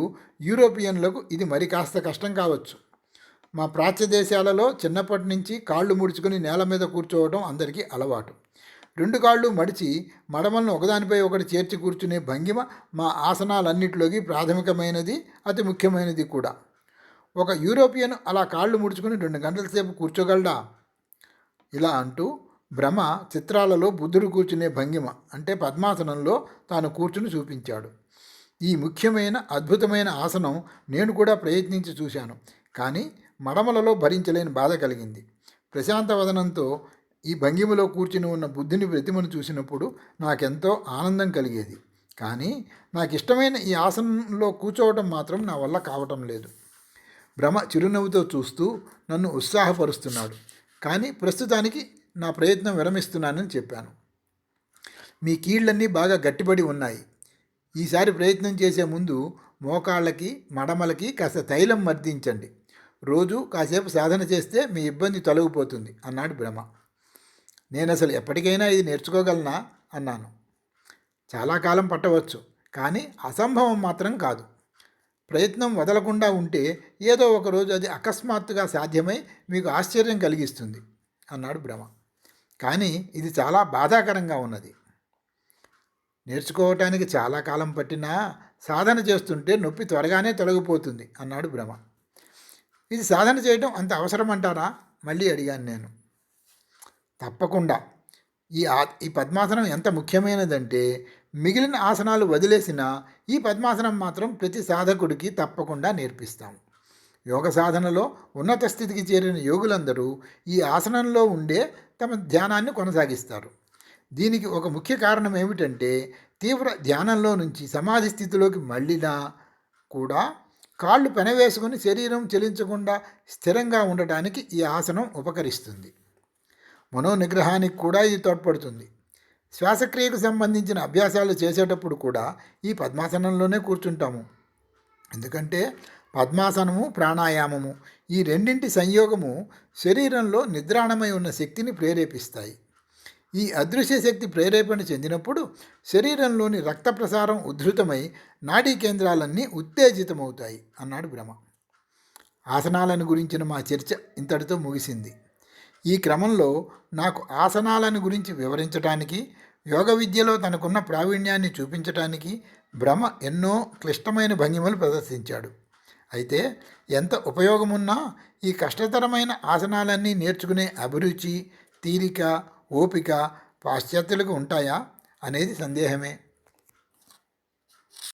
యూరోపియన్లకు ఇది మరి కాస్త కష్టం కావచ్చు. మా ప్రాచ్య దేశాలలో చిన్నప్పటి నుంచి కాళ్ళు ముడుచుకొని నేల మీద కూర్చోవడం అందరికీ అలవాటు. రెండు కాళ్ళు మడిచి మడమలను ఒకదానిపై ఒకటి చేర్చి కూర్చునే భంగిమ మా ఆసనాలన్నిటిలోకి ప్రాథమికమైనది, అతి ముఖ్యమైనది కూడా. ఒక యూరోపియన్ అలా కాళ్ళు ముడుచుకొని 2 గంటల సేపు కూర్చోగలడా? ఇలా అంటూ భ్రమ చిత్రాలలో బుద్ధుడు కూర్చునే భంగిమ అంటే పద్మాసనంలో తాను కూర్చుని చూపించాడు. ఈ ముఖ్యమైన అద్భుతమైన ఆసనం నేను కూడా ప్రయత్నించి చూశాను. కానీ మడమలలో భరించలేని బాధ కలిగింది. ప్రశాంత వదనంతో ఈ భంగిమలో కూర్చుని ఉన్న బుద్ధుని ప్రతిమను చూసినప్పుడు నాకెంతో ఆనందం కలిగేది. కానీ నాకు ఇష్టమైన ఈ ఆసనంలో కూర్చోవటం మాత్రం నా వల్ల కావటం లేదు. భ్రమ చిరునవ్వుతో చూస్తూ నన్ను ఉత్సాహపరుస్తున్నాడు. కానీ ప్రస్తుతానికి నా ప్రయత్నం విరమిస్తున్నానని చెప్పాను. మీ కీళ్ళన్నీ బాగా గట్టిపడి ఉన్నాయి. ఈసారి ప్రయత్నం చేసే ముందు మోకాళ్ళకి మడమలకి కాస్త తైలం మర్దించండి. రోజు కాసేపు సాధన చేస్తే మీ ఇబ్బంది తొలగిపోతుంది అన్నాడు భ్రమ. నేను అసలు ఎప్పటికైనా ఇది నేర్చుకోగలనా అన్నాను. చాలా కాలం పట్టవచ్చు, కానీ అసంభవం మాత్రం కాదు. ప్రయత్నం వదలకుండా ఉంటే ఏదో ఒకరోజు అది అకస్మాత్తుగా సాధ్యమై మీకు ఆశ్చర్యం కలిగిస్తుంది అన్నాడు భ్రమ. కానీ ఇది చాలా బాధాకరంగా ఉన్నది. నేర్చుకోవటానికి చాలా కాలం పట్టినా సాధన చేస్తుంటే నొప్పి త్వరగానే తొలగిపోతుంది అన్నాడు భ్రమ. ఇది సాధన చేయడం అంత అవసరమంటారా? మళ్ళీ అడిగాను నేను. తప్పకుండా. ఈ పద్మాసనం ఎంత ముఖ్యమైనదంటే మిగిలిన ఆసనాలు వదిలేసినా ఈ పద్మాసనం మాత్రం ప్రతి సాధకుడికి తప్పకుండా నేర్పిస్తాం. యోగ సాధనలో ఉన్నత స్థితికి చేరిన యోగులందరూ ఈ ఆసనంలో ఉండే తమ ధ్యానాన్ని కొనసాగిస్తారు. దీనికి ఒక ముఖ్య కారణం ఏమిటంటే తీవ్ర ధ్యానంలో నుంచి సమాధి స్థితిలోకి మళ్ళినా కూడా కాళ్ళు పెనవేసుకొని శరీరం చలించకుండా స్థిరంగా ఉండటానికి ఈ ఆసనం ఉపకరిస్తుంది. మనోనిగ్రహానికి కూడా ఇది తోడ్పడుతుంది. శ్వాసక్రియకు సంబంధించిన అభ్యాసాలు చేసేటప్పుడు కూడా ఈ పద్మాసనంలోనే కూర్చుంటాము. ఎందుకంటే పద్మాసనము ప్రాణాయామము ఈ రెండింటి సంయోగము శరీరంలో నిద్రాణమై ఉన్న శక్తిని ప్రేరేపిస్తాయి. ఈ అదృశ్య శక్తి ప్రేరేపణ చెందినప్పుడు శరీరంలోని రక్త ప్రసారం ఉద్ధృతమై నాడీ కేంద్రాలన్నీ ఉత్తేజితమవుతాయి అన్నాడు భ్రమ. ఆసనాలను గురించిన మా చర్చ ఇంతటితో ముగిసింది. ఈ క్రమంలో నాకు ఆసనాలను గురించి వివరించడానికి, యోగ విద్యలో తనకున్న ప్రావీణ్యాన్ని చూపించడానికి భ్రమ ఎన్నో క్లిష్టమైన భంగిమలు ప్రదర్శించాడు. అయితే ఎంత ఉపయోగమున్నా ఈ కష్టతరమైన ఆసనాలన్నీ నేర్చుకునే అభిరుచి, తీరిక, ఓపిక పాశ్చాత్యులకు ఉంటాయా అనేది సందేహమే.